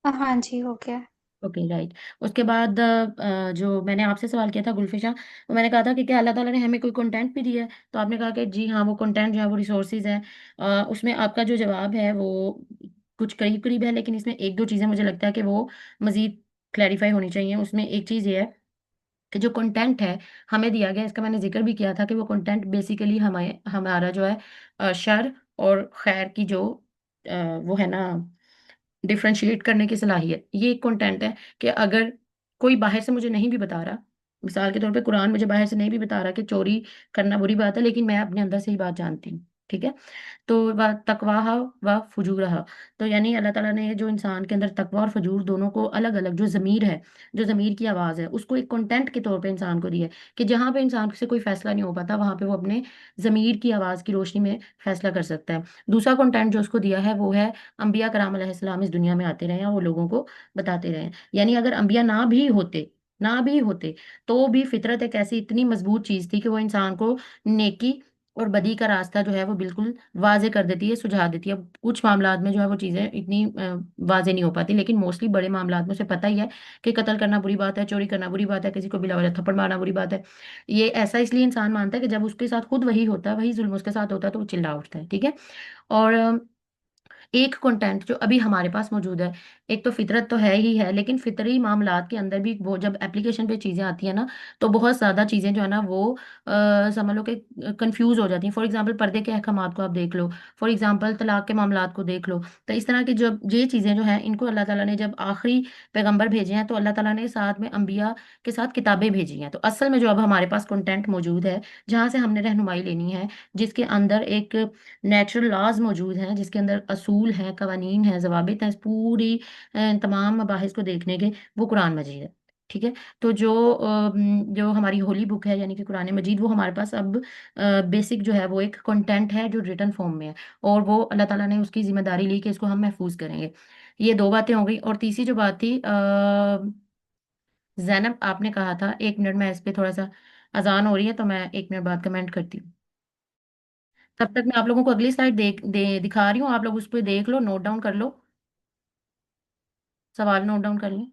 हाँ जी, हो गया।
Okay, right. उसके बाद जो मैंने आपसे सवाल किया था गुलफिशा, वो मैंने कहा था कि क्या अल्लाह ताला ने हमें कोई कंटेंट भी दिया है, तो आपने कहा कि जी हाँ, वो कंटेंट जो है वो रिसोर्सेज है। उसमें आपका जो जवाब है वो कुछ करीब करीब है, लेकिन इसमें एक दो चीज़ें मुझे लगता है कि वो मज़ीद क्लैरिफाई होनी चाहिए। उसमें एक चीज़ ये है कि जो कंटेंट है हमें दिया गया, इसका मैंने जिक्र भी किया था कि वो कंटेंट बेसिकली हमें हमारा जो है शर और खैर की जो वो है ना, डिफ्रेंशिएट करने की सलाहियत, ये एक कंटेंट है कि अगर कोई बाहर से मुझे नहीं भी बता रहा, मिसाल के तौर पे कुरान मुझे बाहर से नहीं भी बता रहा कि चोरी करना बुरी बात है, लेकिन मैं अपने अंदर से ही बात जानती हूँ, ठीक है। तो व तकवाहा व फुजूरहा, तो यानी अल्लाह ताला ने जो इंसान के अंदर तकवा और फजूर दोनों को अलग अलग, जो ज़मीर है, जो ज़मीर की आवाज़ है, उसको एक कंटेंट के तौर पे इंसान को दिया है कि जहाँ पे इंसान से कोई फैसला नहीं हो पाता, वहाँ पे वो अपने ज़मीर की आवाज़ की रोशनी में फैसला कर सकता है। दूसरा कंटेंट जो उसको दिया है वो है अम्बिया कराम अलैहिस्सलाम इस दुनिया में आते रहे हैं, वो लोगों को बताते रहे हैं। यानी अगर अम्बिया ना भी होते तो भी फितरत एक ऐसी इतनी मजबूत चीज़ थी कि वो इंसान को नेकी और बदी का रास्ता जो है वो बिल्कुल वाजे कर देती है, सुझा देती है। अब कुछ मामलात में जो है वो चीज़ें इतनी वाजे नहीं हो पाती, लेकिन मोस्टली बड़े मामलात में उसे पता ही है कि कत्ल करना बुरी बात है, चोरी करना बुरी बात है, किसी को बिला वजह थप्पड़ मारना बुरी बात है। ये ऐसा इसलिए इंसान मानता है कि जब उसके साथ खुद वही होता है, वही जुल्म उसके साथ होता है, तो वो चिल्ला उठता है, ठीक है। और एक कंटेंट जो अभी हमारे पास मौजूद है, एक तो फितरत तो है ही है, लेकिन फितरी मामलात के अंदर भी वो जब एप्लीकेशन पे चीज़ें आती हैं ना, तो बहुत ज़्यादा चीज़ें जो है ना वो समझ लो कि कंफ्यूज हो जाती हैं। फॉर एग्जांपल पर्दे के अहकामात को आप देख लो, फॉर एग्जांपल तलाक के मामलात को देख लो। तो इस तरह की जब ये चीज़ें जो हैं इनको अल्लाह ताला ने जब आखिरी पैगंबर भेजे हैं, तो अल्लाह ताला ने साथ में अंबिया के साथ किताबें भेजी हैं। तो असल में जो अब हमारे पास कंटेंट मौजूद है, जहाँ से हमने रहनुमाई लेनी है, जिसके अंदर एक नेचुरल लॉज मौजूद हैं, जिसके अंदर असूल हैं, कवानीन हैं, जवाबित हैं, इस पूरी तमाम मबाहिस को देखने के, वो कुरान मजीद है, ठीक है। तो जो हमारी होली बुक है यानी कि कुरान मजीद, वो हमारे पास अब बेसिक जो है वो एक कंटेंट है जो रिटन फॉर्म में है, और वो अल्लाह ताला ने उसकी जिम्मेदारी ली कि इसको हम महफूज करेंगे। ये दो बातें हो गई। और तीसरी जो बात थी जैनब, आपने कहा था, 1 मिनट में इस पे थोड़ा सा, अजान हो रही है तो मैं 1 मिनट बाद कमेंट करती हूँ। तब तक मैं आप लोगों को अगली स्लाइड दिखा रही हूँ, आप लोग उस पर देख लो, नोट डाउन कर लो, सवाल नोट डाउन कर लें।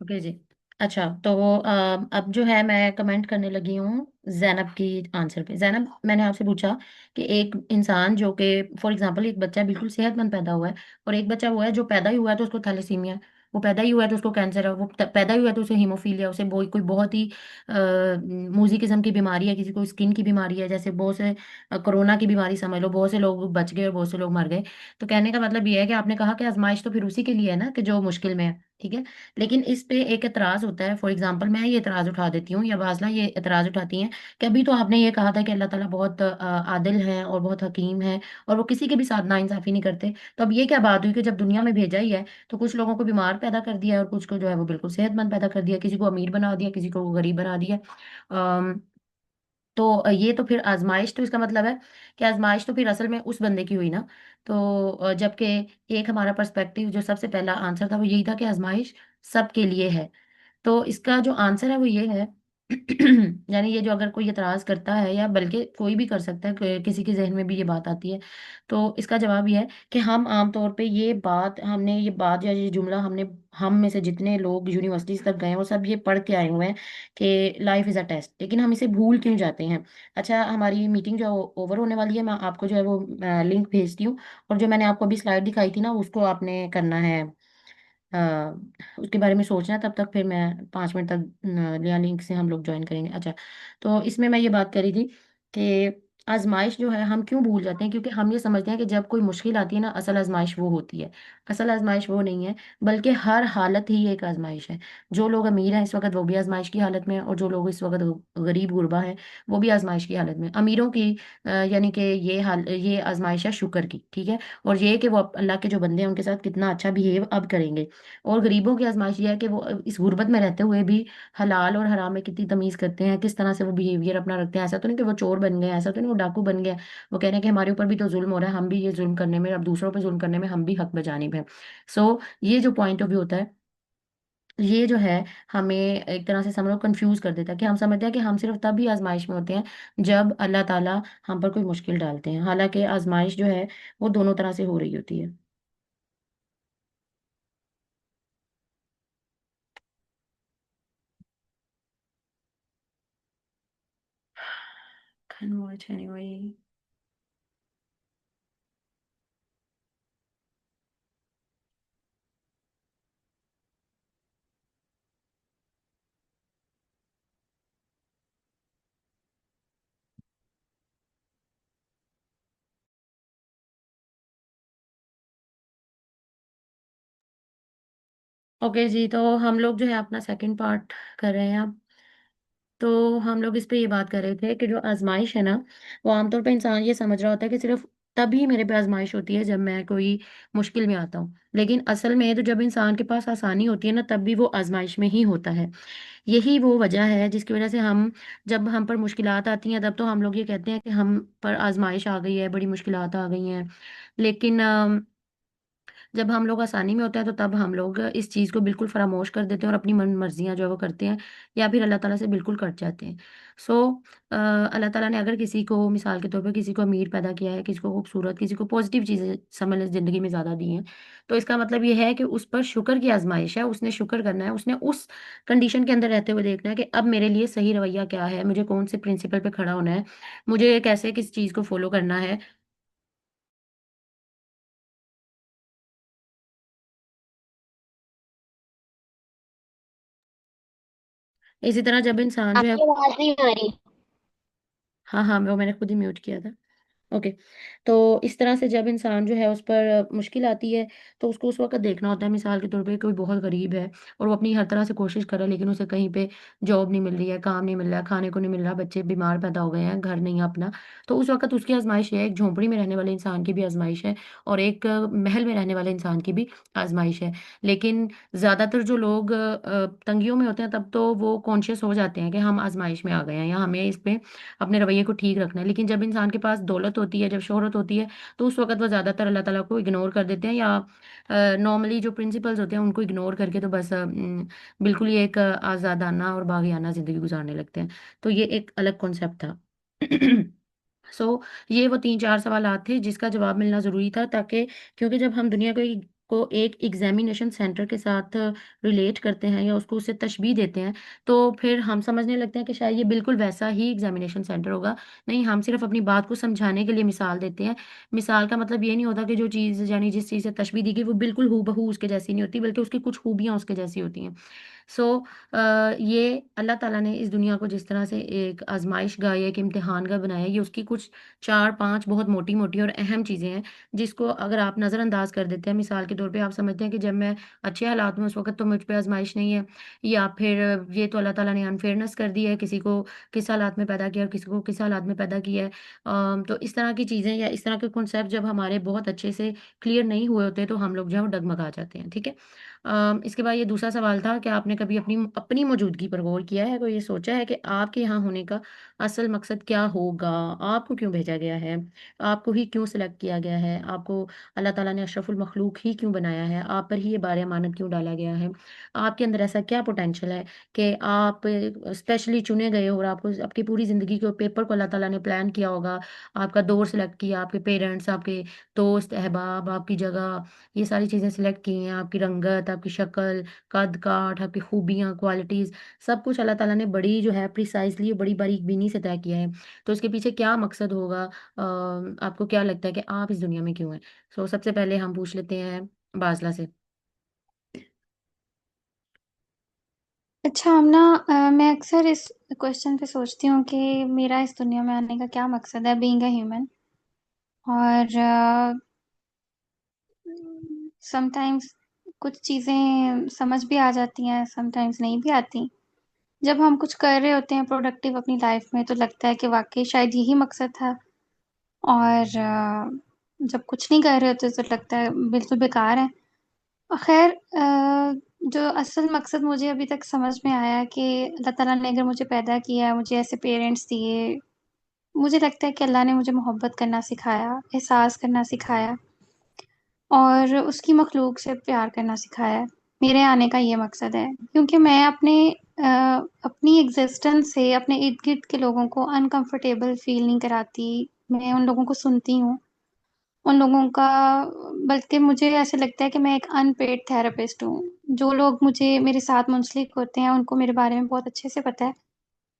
ओके जी। अच्छा, तो अब जो है मैं कमेंट करने लगी हूँ जैनब की आंसर पे। जैनब, मैंने आपसे पूछा कि एक इंसान जो कि फॉर एग्जांपल एक बच्चा बिल्कुल सेहतमंद पैदा हुआ है, और एक बच्चा हुआ है जो पैदा ही हुआ है तो उसको थैलेसीमिया है, वो पैदा ही हुआ है तो उसको कैंसर है, वो पैदा ही हुआ है तो उसे हीमोफीलिया, उसे कोई बहुत ही मूजी किस्म की बीमारी है, किसी को स्किन की बीमारी है, जैसे बहुत से कोरोना की बीमारी समझ लो, बहुत से लोग बच गए और बहुत से लोग मर गए। तो कहने का मतलब ये है कि आपने कहा कि आजमाइश तो फिर उसी के लिए है ना कि जो मुश्किल में है, ठीक है। लेकिन इस पे एक एतराज होता है, फॉर एग्जांपल मैं ये एतराज उठा देती हूँ या बाजला ये एतराज उठाती हैं कि अभी तो आपने ये कहा था कि अल्लाह ताला बहुत आदिल है और बहुत हकीम है और वो किसी के भी साथ नाइंसाफी नहीं करते। तो अब ये क्या बात हुई कि जब दुनिया में भेजा ही है तो कुछ लोगों को बीमार पैदा कर दिया है और कुछ को जो है वो बिल्कुल सेहतमंद पैदा कर दिया, किसी को अमीर बना दिया, किसी को गरीब बना दिया। तो ये तो फिर आजमाइश, तो इसका मतलब है कि आजमाइश तो फिर असल में उस बंदे की हुई ना। तो जबकि एक हमारा पर्सपेक्टिव जो सबसे पहला आंसर था वो यही था कि आजमाइश सबके लिए है। तो इसका जो आंसर है वो ये है यानी ये जो अगर कोई एतराज करता है या बल्कि कोई भी कर सकता है, किसी के जहन में भी ये बात आती है, तो इसका जवाब ये है कि हम आमतौर पे ये बात या ये जुमला हमने, हम में से जितने लोग यूनिवर्सिटीज तक गए हैं वो सब ये पढ़ के आए हुए हैं कि लाइफ इज़ अ टेस्ट, लेकिन हम इसे भूल क्यों जाते हैं। अच्छा, हमारी मीटिंग जो ओवर होने वाली है, मैं आपको जो है वो लिंक भेजती हूँ, और जो मैंने आपको अभी स्लाइड दिखाई थी ना उसको आपने करना है, अ, उसके बारे में सोचना है। तब तक फिर मैं 5 मिनट तक लिया लिंक से हम लोग ज्वाइन करेंगे। अच्छा, तो इसमें मैं ये बात करी थी कि आजमाइश जो है हम क्यों भूल जाते हैं, क्योंकि हम ये समझते हैं कि जब कोई मुश्किल आती है ना असल आजमाइश वो होती है। असल आजमाइश वो नहीं है, बल्कि हर हालत ही एक आजमाइश है। जो लोग अमीर हैं इस वक्त वो भी आजमाइश की हालत में हैं, और जो लोग इस वक्त गरीब गुरबा है वो भी आजमाइश की हालत में हैं। अमीरों की यानी कि ये आजमाइश है शुक्र की, ठीक है, और ये कि वो अल्लाह के जो बंदे हैं उनके साथ कितना अच्छा बिहेव अब करेंगे। और गरीबों की आजमाइश ये है कि वो इस गुर्बत में रहते हुए भी हलाल और हराम में कितनी तमीज करते हैं, किस तरह से वो बिहेवियर अपना रखते हैं। ऐसा तो नहीं कि वो चोर बन गए, ऐसा तो नहीं वो डाकू बन गए, वो कह रहे हैं कि हमारे ऊपर भी तो जुल्म हो रहा है, हम भी ये जुल्म करने में, अब दूसरों पर जुल्म करने में हम भी हक बजानिब है। सो ये जो पॉइंट ऑफ व्यू होता है, ये जो है हमें एक तरह से समझो कंफ्यूज कर देता है कि हम समझते हैं कि हम सिर्फ तब भी आजमाइश में होते हैं जब अल्लाह ताला हम पर कोई मुश्किल डालते हैं, हालांकि आजमाइश जो है वो दोनों तरह से हो रही होती है। Can watch anyway. ओके जी, तो हम लोग जो है अपना सेकंड पार्ट कर रहे हैं अब। तो हम लोग इस पे ये बात कर रहे थे कि जो आजमाइश है ना, वो आमतौर पे इंसान ये समझ रहा होता है कि सिर्फ तभी मेरे पे आजमाइश होती है जब मैं कोई मुश्किल में आता हूँ, लेकिन असल में तो जब इंसान के पास आसानी होती है ना तब भी वो आजमाइश में ही होता है। यही वो वजह है जिसकी वजह से हम, जब हम पर मुश्किलात आती हैं तब तो हम लोग ये कहते हैं कि हम पर आजमाइश आ गई है, बड़ी मुश्किलात आ गई हैं। लेकिन जब हम लोग आसानी में होते हैं तो तब हम लोग इस चीज़ को बिल्कुल फरामोश कर देते हैं और अपनी मन मर्जियाँ जो है वो करते हैं, या फिर अल्लाह ताला से बिल्कुल कट जाते हैं। सो अल्लाह ताला ने अगर किसी को, मिसाल के तौर पे किसी को अमीर पैदा किया है, किसी को खूबसूरत, किसी को पॉजिटिव चीज़ें समझ लें ज़िंदगी में ज़्यादा दी हैं, तो इसका मतलब ये है कि उस पर शुक्र की आजमाइश है, उसने शुक्र करना है, उसने उस कंडीशन के अंदर रहते हुए देखना है कि अब मेरे लिए सही रवैया क्या है, मुझे कौन से प्रिंसिपल पे खड़ा होना है, मुझे कैसे किस चीज़ को फॉलो करना है। इसी तरह जब इंसान जो है,
आपकी आवाज नहीं आ रही।
हाँ हाँ, वो मैंने खुद ही म्यूट किया था। ओके। तो इस तरह से जब इंसान जो है उस पर मुश्किल आती है तो उसको उस वक्त देखना होता है, मिसाल के तौर पे कोई बहुत गरीब है और वो अपनी हर तरह से कोशिश कर रहा है लेकिन उसे कहीं पे जॉब नहीं मिल रही है, काम नहीं मिल रहा है, खाने को नहीं मिल रहा, बच्चे बीमार पैदा हो गए हैं, घर नहीं है अपना। तो उस वक्त उसकी आजमाइश है, एक झोंपड़ी में रहने वाले इंसान की भी आजमाइश है और एक महल में रहने वाले इंसान की भी आजमाइश है। लेकिन ज़्यादातर जो लोग तंगियों में होते हैं तब तो वो कॉन्शियस हो जाते हैं कि हम आजमाइश में आ गए हैं या हमें इस पे अपने रवैये को ठीक रखना है। लेकिन जब इंसान के पास दौलत होती है, जब शोहरत होती है, तो उस वक्त वो ज़्यादातर अल्लाह ताला को इग्नोर कर देते हैं, या नॉर्मली जो प्रिंसिपल्स होते हैं उनको इग्नोर करके तो बस बिल्कुल ही एक आज़ादाना और बागियाना ज़िंदगी गुजारने लगते हैं। तो ये एक अलग कॉन्सेप्ट था। सो ये वो 3-4 सवाल थे जिसका जवाब मिलना ज़रूरी था, ताकि क्योंकि जब हम दुनिया को को एक एग्जामिनेशन सेंटर के साथ रिलेट करते हैं या उसको उससे तशबीह देते हैं, तो फिर हम समझने लगते हैं कि शायद ये बिल्कुल वैसा ही एग्जामिनेशन सेंटर होगा। नहीं, हम सिर्फ अपनी बात को समझाने के लिए मिसाल देते हैं। मिसाल का मतलब ये नहीं होता कि जो चीज़ यानी जिस चीज़ से तशबीह दी गई वो बिल्कुल हूबहू उसके जैसी नहीं होती, बल्कि उसकी कुछ खूबियाँ उसके जैसी होती हैं। सो ये अल्लाह ताला ने इस दुनिया को जिस तरह से एक आजमाइश गाह या एक इम्तिहान का बनाया, ये उसकी कुछ 4-5 बहुत मोटी-मोटी और अहम चीज़ें हैं, जिसको अगर आप नज़रअंदाज कर देते हैं, मिसाल के तौर पे आप समझते हैं कि जब मैं अच्छे हालात में उस वक़्त तो मुझ पे आजमाइश नहीं है, या फिर ये तो अल्लाह ताला ने अनफेयरनेस कर दी है, किसी को किस हालात में पैदा किया और किसी को किस हालात में पैदा किया है। तो इस तरह की चीज़ें या इस तरह के कॉन्सेप्ट जब हमारे बहुत अच्छे से क्लियर नहीं हुए होते, तो हम लोग जो है वो डगमगा जाते हैं, ठीक है? इसके बाद ये दूसरा सवाल था कि आपने कभी अपनी अपनी मौजूदगी पर गौर किया है? कोई ये सोचा है कि आपके यहाँ होने का असल मकसद क्या होगा? आपको क्यों भेजा गया है? आपको ही क्यों सेलेक्ट किया गया है? आपको अल्लाह ताला ने अशरफुल मखलूक ही क्यों बनाया है? आप पर ही ये बारे अमानत क्यों डाला गया है? आपके अंदर ऐसा क्या पोटेंशियल है कि आप स्पेशली चुने गए हो और आपको आपकी पूरी ज़िंदगी के पेपर को अल्लाह ताला ने प्लान किया होगा, आपका दौर सेलेक्ट किया, आपके पेरेंट्स, आपके दोस्त, अहबाब, आपकी जगह, ये सारी चीज़ें सिलेक्ट की हैं, आपकी रंगत, आपकी शक्ल, कद-काठ, आपकी खूबियाँ, क्वालिटीज़, सब कुछ अल्लाह ताला ने बड़ी जो है प्रिसाइज़ली बड़ी बारीक-बीनी से तय किया है। तो इसके पीछे क्या मकसद होगा? आपको क्या लगता है कि आप इस दुनिया में क्यों हैं? सो सबसे पहले हम पूछ लेते हैं बाज़ला से।
अच्छा, मैं अक्सर इस क्वेश्चन पे सोचती हूँ कि मेरा इस दुनिया में आने का क्या मकसद है, बीइंग अ ह्यूमन। और समटाइम्स कुछ चीज़ें समझ भी आ जाती हैं, समटाइम्स नहीं भी आती। जब हम कुछ कर रहे होते हैं प्रोडक्टिव अपनी लाइफ में, तो लगता है कि वाकई शायद यही मकसद था। और जब कुछ नहीं कर रहे होते तो लगता है बिल्कुल बेकार है। खैर, जो असल मकसद मुझे अभी तक समझ में आया कि अल्लाह ताला ने अगर मुझे पैदा किया, मुझे ऐसे पेरेंट्स दिए, मुझे लगता है कि अल्लाह ने मुझे मोहब्बत करना सिखाया, एहसास करना सिखाया और उसकी मखलूक से प्यार करना सिखाया है। मेरे आने का ये मकसद है, क्योंकि मैं अपनी एग्जिस्टेंस से अपने इर्द गिर्द के लोगों को अनकंफर्टेबल फील नहीं कराती। मैं उन लोगों को सुनती हूँ, उन लोगों का, बल्कि मुझे ऐसे लगता है कि मैं एक अनपेड थेरेपिस्ट हूँ। जो लोग मुझे मेरे साथ मुंसलिक होते हैं, उनको मेरे बारे में बहुत अच्छे से पता है।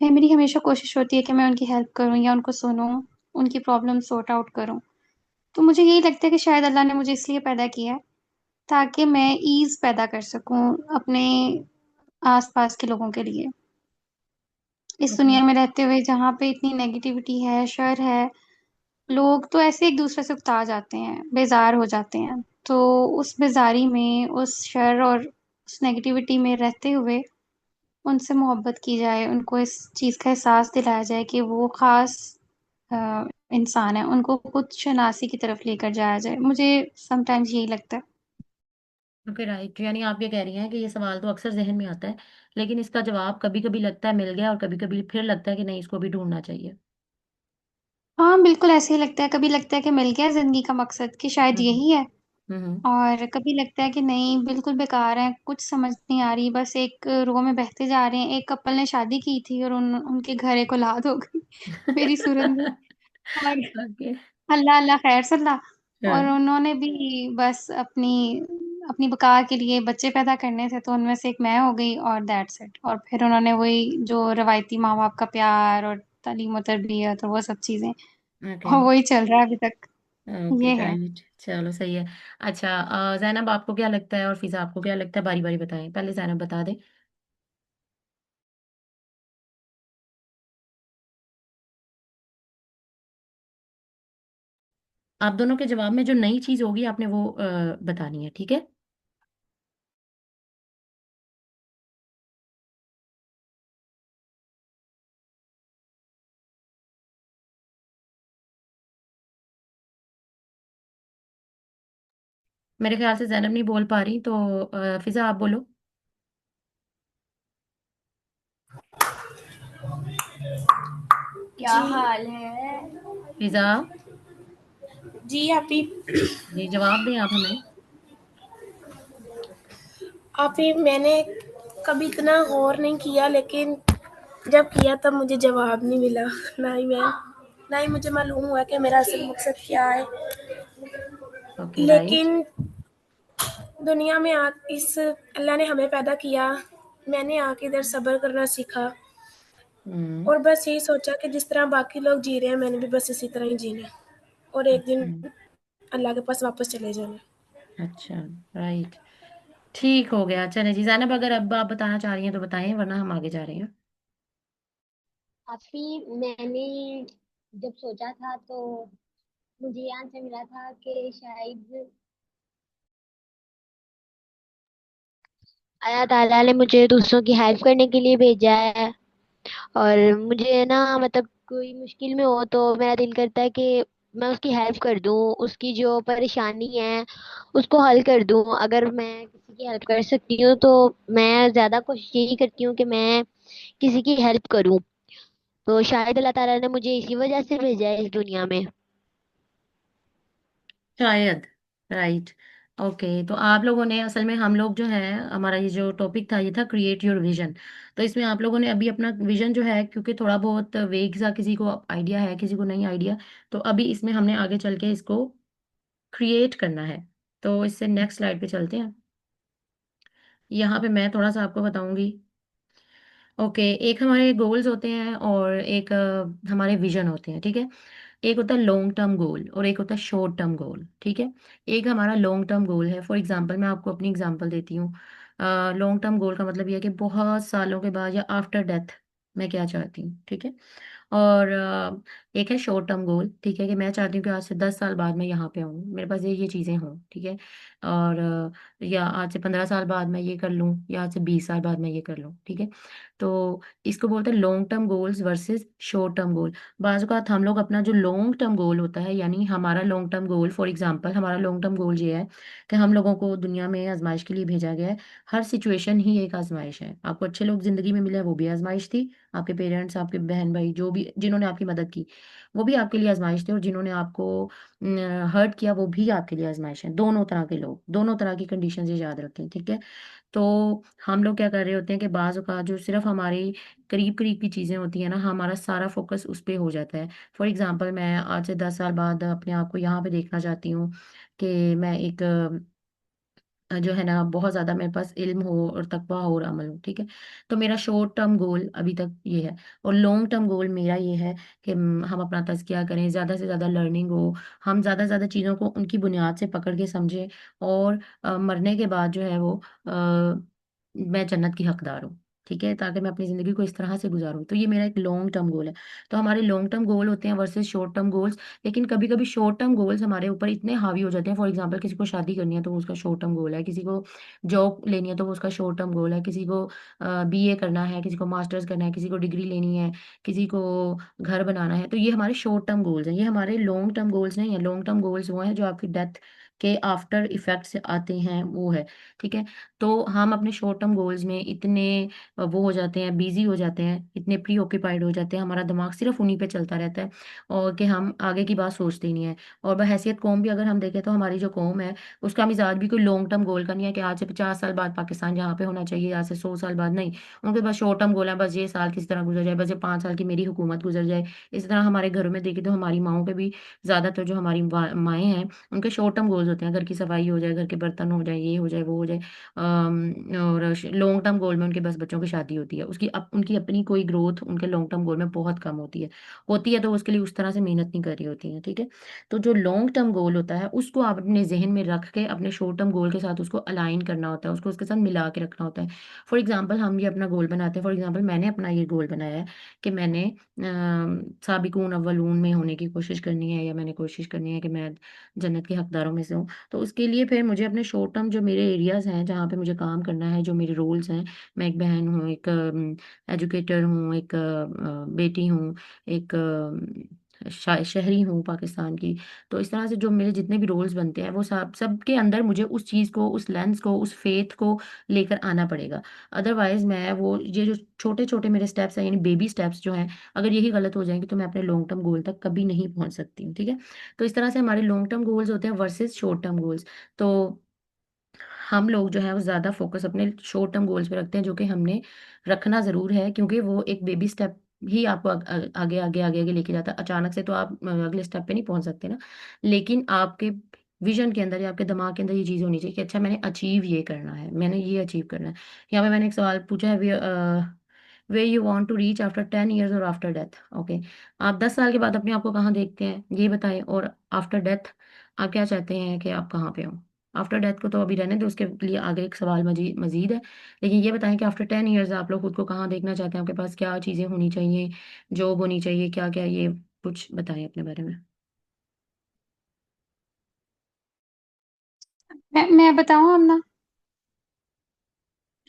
मेरी हमेशा कोशिश होती है कि मैं उनकी हेल्प करूँ या उनको सुनूँ, उनकी प्रॉब्लम सॉर्ट आउट करूँ। तो मुझे यही लगता है कि शायद अल्लाह ने मुझे इसलिए पैदा किया है, ताकि मैं ईज़ पैदा कर सकूँ अपने आस-पास के लोगों के लिए। इस
ओके।
दुनिया में रहते हुए जहाँ पे इतनी नेगेटिविटी है, शर है, लोग तो ऐसे एक-दूसरे से उकता जाते हैं, बेज़ार हो जाते हैं। तो उस बेज़ारी में, उस शर और उस नेगेटिविटी में रहते हुए उनसे मोहब्बत की जाए, उनको इस चीज़ का एहसास दिलाया जाए कि वो ख़ास इंसान है, उनको खुद शनासी की तरफ लेकर जाया जाए। मुझे समटाइम्स यही लगता है।
Okay, right. यानी आप ये कह रही हैं कि ये सवाल तो अक्सर ज़हन में आता है, लेकिन इसका जवाब कभी-कभी लगता है मिल गया और कभी-कभी फिर लगता है कि नहीं, इसको भी ढूँढना चाहिए।
हाँ, बिल्कुल ऐसे ही लगता है, कभी लगता है कि मिल गया ज़िंदगी का मकसद कि शायद
हुँ, हुँ।
यही है,
हुँ, हुँ।
और कभी लगता है कि नहीं, बिल्कुल बेकार है, कुछ समझ नहीं आ रही, बस एक रो में बहते जा रहे हैं। एक कपल ने शादी की थी और उनके घर एक औलाद हो गई मेरी सूरत में। और
ओके।
अल्लाह अल्लाह खैर सल्ला। और
हाँ।
उन्होंने भी बस अपनी अपनी बका के लिए बच्चे पैदा करने थे, तो उनमें से एक मैं हो गई और दैट्स इट। और फिर उन्होंने वही जो रवायती माँ-बाप का प्यार और तालीम और तरबियत और वो सब चीज़ें,
ओके।
और वही चल रहा है अभी तक।
ओके,
ये है।
राइट। चलो सही है। अच्छा, ज़ैनब आपको क्या लगता है और फ़िज़ा आपको क्या लगता है? बारी-बारी बताएँ। पहले ज़ैनब बता दें। आप दोनों के जवाब में जो नई चीज़ होगी आपने वो बतानी है, ठीक है? मेरे ख़्याल से ज़ैनब नहीं बोल पा रही, तो फ़िज़ा आप बोलो।
क्या हाल है?
फ़िज़ा,
जी आपी।
जी जवाब दें आप हमें।
आपी, मैंने कभी इतना गौर नहीं किया, लेकिन जब किया तब मुझे जवाब नहीं मिला। ना ही मुझे मालूम हुआ कि मेरा असल मकसद क्या है।
Okay, right.
लेकिन दुनिया में इस अल्लाह ने हमें पैदा किया, मैंने आके इधर सब्र करना सीखा और बस यही सोचा कि जिस तरह बाकी लोग जी रहे हैं मैंने भी बस इसी तरह ही जीना और एक दिन अल्लाह के पास वापस चले जाना।
अच्छा, राइट, ठीक हो गया। चले जी जैनब, अगर अब आप बताना चाह रही हैं तो बताएं, वरना हम आगे जा रहे हैं।
काफी मैंने जब सोचा था तो मुझे ये आंसर मिला था कि शायद अल्लाह ताला ने मुझे दूसरों की हेल्प करने के लिए भेजा है। और मुझे ना मतलब कोई मुश्किल में हो तो मेरा दिल करता है कि मैं उसकी हेल्प कर दूं, उसकी जो परेशानी है उसको हल कर दूं। अगर मैं किसी की हेल्प कर सकती हूँ तो मैं ज्यादा कोशिश यही करती हूँ कि मैं किसी की हेल्प करूं। तो शायद अल्लाह ताला ने मुझे इसी वजह से भेजा है इस दुनिया में।
शायद, राइट। ओके, तो आप लोगों ने असल में, हम लोग जो है, हमारा ये जो टॉपिक था ये था क्रिएट योर विजन। तो इसमें आप लोगों ने अभी अपना विजन जो है, क्योंकि थोड़ा बहुत वेग सा किसी को आइडिया है, किसी को नहीं आइडिया, तो अभी इसमें हमने आगे चल के इसको क्रिएट करना है। तो इससे नेक्स्ट स्लाइड पे चलते हैं। यहाँ पे मैं थोड़ा सा आपको बताऊंगी। ओके, एक हमारे गोल्स होते हैं और एक हमारे विजन होते हैं, ठीक है। एक होता है लॉन्ग टर्म गोल और एक होता है शॉर्ट टर्म गोल, ठीक है। एक हमारा लॉन्ग टर्म गोल है, फॉर एग्जांपल मैं आपको अपनी एग्जांपल देती हूँ। लॉन्ग टर्म गोल का मतलब ये है कि बहुत सालों के बाद या आफ्टर डेथ मैं क्या चाहती हूँ, ठीक है। और एक है शॉर्ट टर्म गोल, ठीक है, कि मैं चाहती हूँ कि आज से 10 साल बाद मैं यहाँ पे आऊँ, मेरे पास ये चीज़ें हों, ठीक है। और या आज से 15 साल बाद मैं ये कर लूँ, या आज से 20 साल बाद मैं ये कर लूँ, ठीक है। तो इसको बोलते हैं long term goals versus short term goal. बाज़ औक़ात हम लोग अपना जो लॉन्ग टर्म गोल होता है, यानी हमारा long term goal, for example हमारा लॉन्ग टर्म गोल ये है कि हम लोगों को दुनिया में आजमाइश के लिए भेजा गया है। हर सिचुएशन ही एक आजमाइश है। आपको अच्छे लोग ज़िंदगी में मिले हैं, वो भी आजमाइश थी। आपके पेरेंट्स, आपके बहन भाई, जो भी जिन्होंने आपकी मदद की, वो भी आपके लिए आजमाइश थे। और जिन्होंने आपको हर्ट किया, वो भी आपके लिए आजमाइश है। दोनों तरह के लोग, दोनों तरह की कंडीशन ये याद रखें, ठीक है। तो हम लोग क्या कर रहे होते हैं कि बाज़ औक़ात जो सिर्फ हमारी करीब करीब की चीज़ें होती हैं ना, हमारा सारा फोकस उस पे हो जाता है। फॉर एग्जांपल मैं आज से 10 साल बाद अपने आप को यहाँ पे देखना चाहती हूँ कि मैं एक जो है ना, बहुत ज़्यादा मेरे पास इल्म हो और तकवा हो और अमल हो, ठीक है। तो मेरा शॉर्ट टर्म गोल अभी तक ये है। और लॉन्ग टर्म गोल मेरा ये है कि हम अपना तज़किया करें, ज़्यादा से ज़्यादा लर्निंग हो, हम ज़्यादा से ज़्यादा चीज़ों को उनकी बुनियाद से पकड़ के समझें, और मरने के बाद जो है वो मैं जन्नत की हकदार हूँ, ठीक है, ताकि मैं अपनी ज़िंदगी को इस तरह से गुजारूँ। तो ये मेरा एक लॉन्ग टर्म गोल है। तो हमारे लॉन्ग टर्म गोल होते हैं वर्सेस शॉर्ट टर्म गोल्स। लेकिन कभी कभी शॉर्ट टर्म गोल्स हमारे ऊपर इतने हावी हो जाते हैं। फॉर एग्जांपल किसी को शादी करनी है तो वो उसका शॉर्ट टर्म गोल है, किसी को जॉब लेनी है तो वो उसका शॉर्ट टर्म गोल है, किसी को बीए करना है, किसी को मास्टर्स करना है, किसी को डिग्री लेनी है, किसी को घर बनाना है। तो ये हमारे शॉर्ट टर्म गोल्स हैं, ये हमारे लॉन्ग टर्म गोल्स नहीं है। लॉन्ग टर्म गोल्स वो हैं जो आपकी डेथ के आफ्टर इफेक्ट से आते हैं, वो है, ठीक है। तो हम अपने शॉर्ट टर्म गोल्स में इतने वो हो जाते हैं, बिजी हो जाते हैं, इतने प्री ऑक्यूपाइड हो जाते हैं, हमारा दिमाग सिर्फ उन्हीं पे चलता रहता है, और कि हम आगे की बात सोचते ही नहीं है। और बहैसियत कौम भी अगर हम देखें तो हमारी जो कौम है उसका मिजाज भी कोई लॉन्ग टर्म गोल का नहीं है कि आज से 50 साल बाद पाकिस्तान जहाँ पे होना चाहिए, आज से 100 साल बाद नहीं। उनके पास शॉर्ट टर्म गोल है, बस ये साल किस तरह गुजर जाए, बस ये 5 साल की मेरी हुकूमत गुजर जाए। इसी तरह हमारे घरों में देखें तो हमारी माओं के भी, ज़्यादातर जो हमारी माएँ हैं, उनके शॉर्ट टर्म गोल्स होते हैं, घर की सफाई हो जाए, घर के बर्तन हो जाए, ये हो जाए, वो हो जाए। और लॉन्ग टर्म गोल में उनके बस बच्चों की शादी होती है, उनकी अपनी कोई ग्रोथ उनके लॉन्ग टर्म गोल में बहुत कम होती है तो उसके लिए उस तरह से मेहनत नहीं कर रही होती है, ठीक है। तो जो लॉन्ग टर्म गोल होता है उसको आप अपने जहन में रख के अपने शॉर्ट टर्म गोल के साथ उसको अलाइन करना होता है, उसको उसके साथ मिला के रखना होता है। फॉर एग्जाम्पल हम ये अपना गोल बनाते हैं, फॉर एग्जाम्पल मैंने अपना ये गोल बनाया है कि मैंने साबिकून अव्वलून में होने की कोशिश करनी है, या मैंने कोशिश करनी है कि मैं जन्नत के हकदारों में से हूँ। तो उसके लिए फिर मुझे अपने शॉर्ट टर्म जो मेरे एरियाज हैं जहाँ पे मुझे काम करना है, जो मेरे रोल्स हैं, मैं एक बहन हूँ, एक एजुकेटर हूँ, एक बेटी हूँ, एक शहरी हूँ पाकिस्तान की। तो इस तरह से जो मेरे जितने भी रोल्स बनते हैं वो सब सबके अंदर मुझे उस चीज़ को, उस लेंस को, उस फेथ को लेकर आना पड़ेगा। अदरवाइज मैं वो ये जो छोटे छोटे मेरे स्टेप्स हैं, यानी बेबी स्टेप्स जो हैं, अगर यही गलत हो जाएंगे तो मैं अपने लॉन्ग टर्म गोल तक कभी नहीं पहुंच सकती हूँ, ठीक है। तो इस तरह से हमारे लॉन्ग टर्म गोल्स होते हैं वर्सेस शॉर्ट टर्म गोल्स। तो हम लोग जो है वो ज़्यादा फोकस अपने शॉर्ट टर्म गोल्स पे रखते हैं, जो कि हमने रखना ज़रूर है, क्योंकि वो एक बेबी स्टेप ही आपको आगे आगे आगे आगे लेके जाता है। अचानक से तो आप अगले स्टेप पे नहीं पहुंच सकते ना। लेकिन आपके विजन के अंदर या आपके दिमाग के अंदर ये चीज़ होनी चाहिए कि अच्छा मैंने अचीव ये करना है, मैंने ये अचीव करना है। यहाँ पे मैंने एक सवाल पूछा है, way you want to reach after 10 years और आफ्टर डेथ। ओके, आप 10 साल के बाद अपने आप को कहाँ देखते हैं ये बताएं, और आफ्टर डेथ आप क्या चाहते हैं कि आप कहाँ पे हो। आफ्टर डेथ को तो अभी रहने दो, उसके लिए आगे एक सवाल मजीद है, लेकिन ये बताएं कि आफ्टर 10 years आप लोग खुद को कहाँ देखना चाहते हैं, आपके पास क्या चीज़ें होनी चाहिए, जॉब होनी चाहिए, क्या क्या, ये कुछ बताएं अपने बारे में।
मैं बताऊं अपना?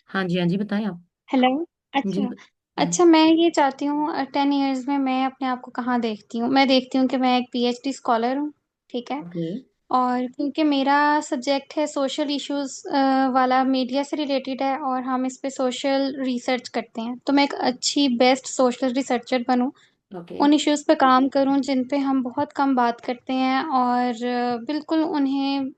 हाँ जी, हाँ जी, बताएं आप।
हेलो।
जी
अच्छा।
हम्म।
अच्छा, मैं ये चाहती हूँ 10 इयर्स में मैं अपने आप को कहाँ देखती हूँ। मैं देखती हूँ कि मैं एक पीएचडी स्कॉलर हूँ। ठीक है।
ओके।
और क्योंकि मेरा सब्जेक्ट है सोशल इश्यूज वाला, मीडिया से रिलेटेड है, और हम इस पे सोशल रिसर्च करते हैं, तो मैं एक अच्छी बेस्ट सोशल रिसर्चर बनूं।
ओके।
उन इश्यूज पे काम करूं जिन पे हम बहुत कम बात करते हैं, और बिल्कुल उन्हें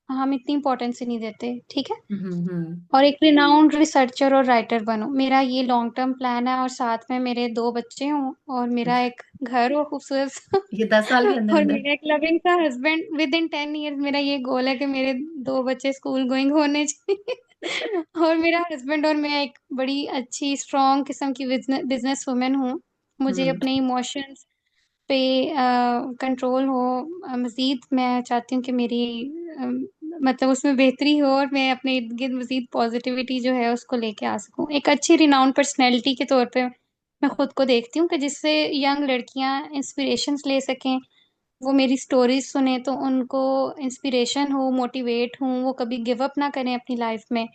हम इतनी इम्पोर्टेंस ही नहीं देते। ठीक है।
हम्म।
और एक रिनाउंड रिसर्चर और राइटर बनूं, मेरा ये लॉन्ग टर्म प्लान है। और साथ में मेरे 2 बच्चे हों, और मेरा एक घर हो खूबसूरत सा।
ये 10 साल के अंदर
और
अंदर।
मेरा एक लविंग सा हस्बैंड। विद इन 10 इयर्स मेरा ये गोल है कि मेरे 2 बच्चे स्कूल गोइंग होने चाहिए। और मेरा हस्बैंड और मैं एक बड़ी अच्छी स्ट्रॉन्ग किस्म की बिजनेस वुमेन हूँ। मुझे
हम्म।
अपने इमोशंस पे कंट्रोल हो। मजीद मैं चाहती हूँ कि मेरी मतलब उसमें बेहतरी हो, और मैं अपने इर्द गिर्द मजीद पॉजिटिविटी जो है उसको लेके आ सकूँ। एक अच्छी रिनाउंड पर्सनैलिटी के तौर पे मैं खुद को देखती हूँ कि जिससे यंग लड़कियां इंस्पिरेशंस ले सकें। वो मेरी स्टोरीज सुने तो उनको इंस्पिरेशन हो, मोटिवेट हो, वो कभी गिव अप ना करें अपनी लाइफ में।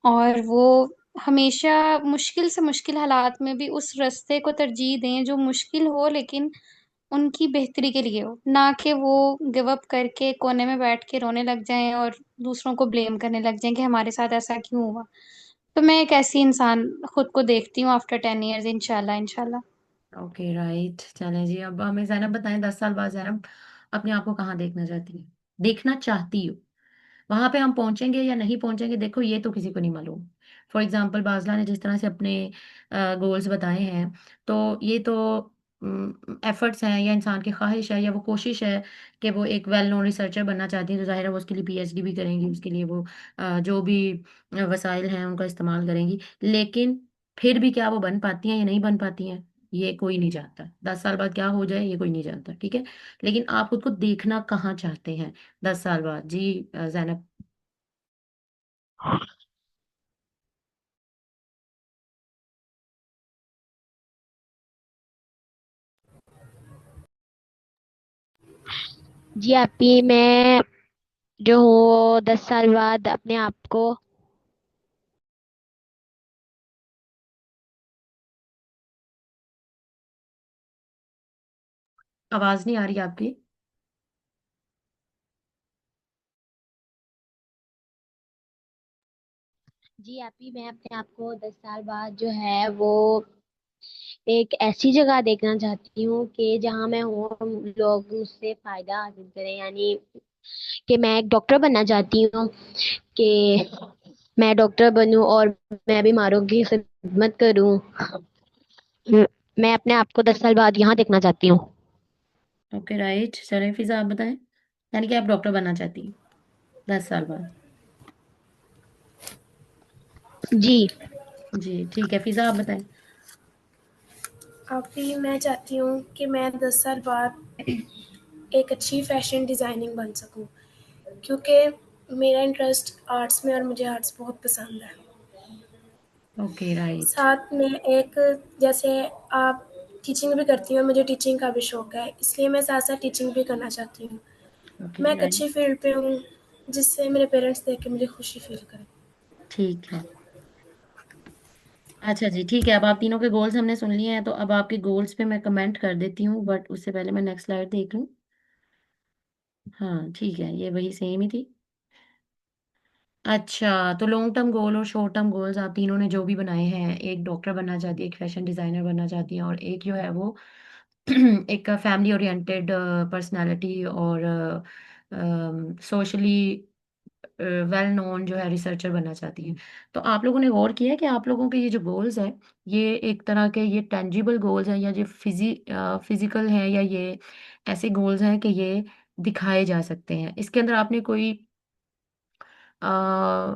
और वो हमेशा मुश्किल से मुश्किल हालात में भी उस रास्ते को तरजीह दें जो मुश्किल हो, लेकिन उनकी बेहतरी के लिए हो, ना कि वो गिव अप करके कोने में बैठ के रोने लग जाएं और दूसरों को ब्लेम करने लग जाएं कि हमारे साथ ऐसा क्यों हुआ। तो मैं एक ऐसी इंसान खुद को देखती हूँ आफ्टर 10 इयर्स, इंशाल्लाह इंशाल्लाह।
ओके राइट, चलें जी, अब हमें जैनब बताएं, 10 साल बाद जैनब अपने आप को कहाँ देखना चाहती है, देखना चाहती हो। वहां पे हम पहुंचेंगे या नहीं पहुंचेंगे, देखो ये तो किसी को नहीं मालूम। फॉर एग्जाम्पल बाजला ने जिस तरह से अपने गोल्स बताए हैं, तो ये तो एफर्ट्स हैं, या इंसान की ख्वाहिश है, या वो कोशिश है कि वो एक वेल नोन रिसर्चर बनना चाहती है, तो जाहिर है वो उसके लिए पीएचडी भी करेंगी, उसके लिए वो जो भी वसाइल हैं उनका इस्तेमाल करेंगी। लेकिन फिर भी क्या वो बन पाती हैं या नहीं बन पाती हैं, ये कोई नहीं जानता। 10 साल बाद क्या हो जाए ये कोई नहीं जानता, ठीक है। लेकिन आप खुद को देखना कहाँ चाहते हैं 10 साल बाद जी, जैनब।
जी आपी, मैं जो हूँ 10 साल बाद अपने आप को
आवाज नहीं आ रही आपकी।
जी आपी, मैं अपने आप को 10 साल बाद जो है वो एक ऐसी जगह देखना चाहती हूँ कि जहाँ मैं हूँ लोग मुझसे फायदा हासिल करें, यानी कि मैं एक डॉक्टर बनना चाहती हूँ, कि मैं डॉक्टर बनूं और मैं बीमारों की खिदमत करूं। म- मैं अपने आप को 10 साल बाद यहाँ देखना चाहती हूँ।
ओके राइट, चलें फिजा आप बताएं, यानी कि आप डॉक्टर बनना चाहती हैं 10 साल बाद।
जी।
जी ठीक है, फिजा आप बताएं।
अभी मैं चाहती हूँ कि मैं 10 साल बाद एक अच्छी फ़ैशन डिज़ाइनिंग बन सकूँ, क्योंकि मेरा इंटरेस्ट आर्ट्स में और मुझे आर्ट्स बहुत पसंद है।
Okay right.
साथ में एक, जैसे आप टीचिंग भी करती हो, मुझे टीचिंग का भी शौक है, इसलिए मैं साथ साथ टीचिंग भी करना चाहती हूँ।
ओके
मैं एक
राइट।
अच्छी फील्ड पे हूँ जिससे मेरे पेरेंट्स देख के मुझे खुशी फील करें।
ठीक है। अच्छा जी ठीक है, अब आप तीनों के गोल्स हमने सुन लिए हैं, तो अब आपके गोल्स पे मैं कमेंट कर देती हूँ, बट उससे पहले मैं नेक्स्ट स्लाइड देख लूँ। हाँ ठीक है, ये वही सेम ही थी। अच्छा, तो लॉन्ग टर्म गोल और शॉर्ट टर्म गोल्स आप तीनों ने जो भी बनाए हैं, एक डॉक्टर बनना चाहती है, एक फैशन डिजाइनर बनना चाहती है, और एक जो है वो एक फैमिली ओरिएंटेड पर्सनालिटी और सोशली वेल नोन जो है रिसर्चर बनना चाहती है। तो आप लोगों ने गौर किया है कि आप लोगों के ये जो गोल्स हैं, ये एक तरह के ये टेंजिबल गोल्स हैं, या ये फिजिकल हैं, या ये ऐसे गोल्स हैं कि ये दिखाए जा सकते हैं। इसके अंदर आपने कोई आ,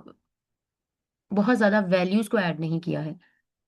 बहुत ज़्यादा वैल्यूज़ को ऐड नहीं किया है।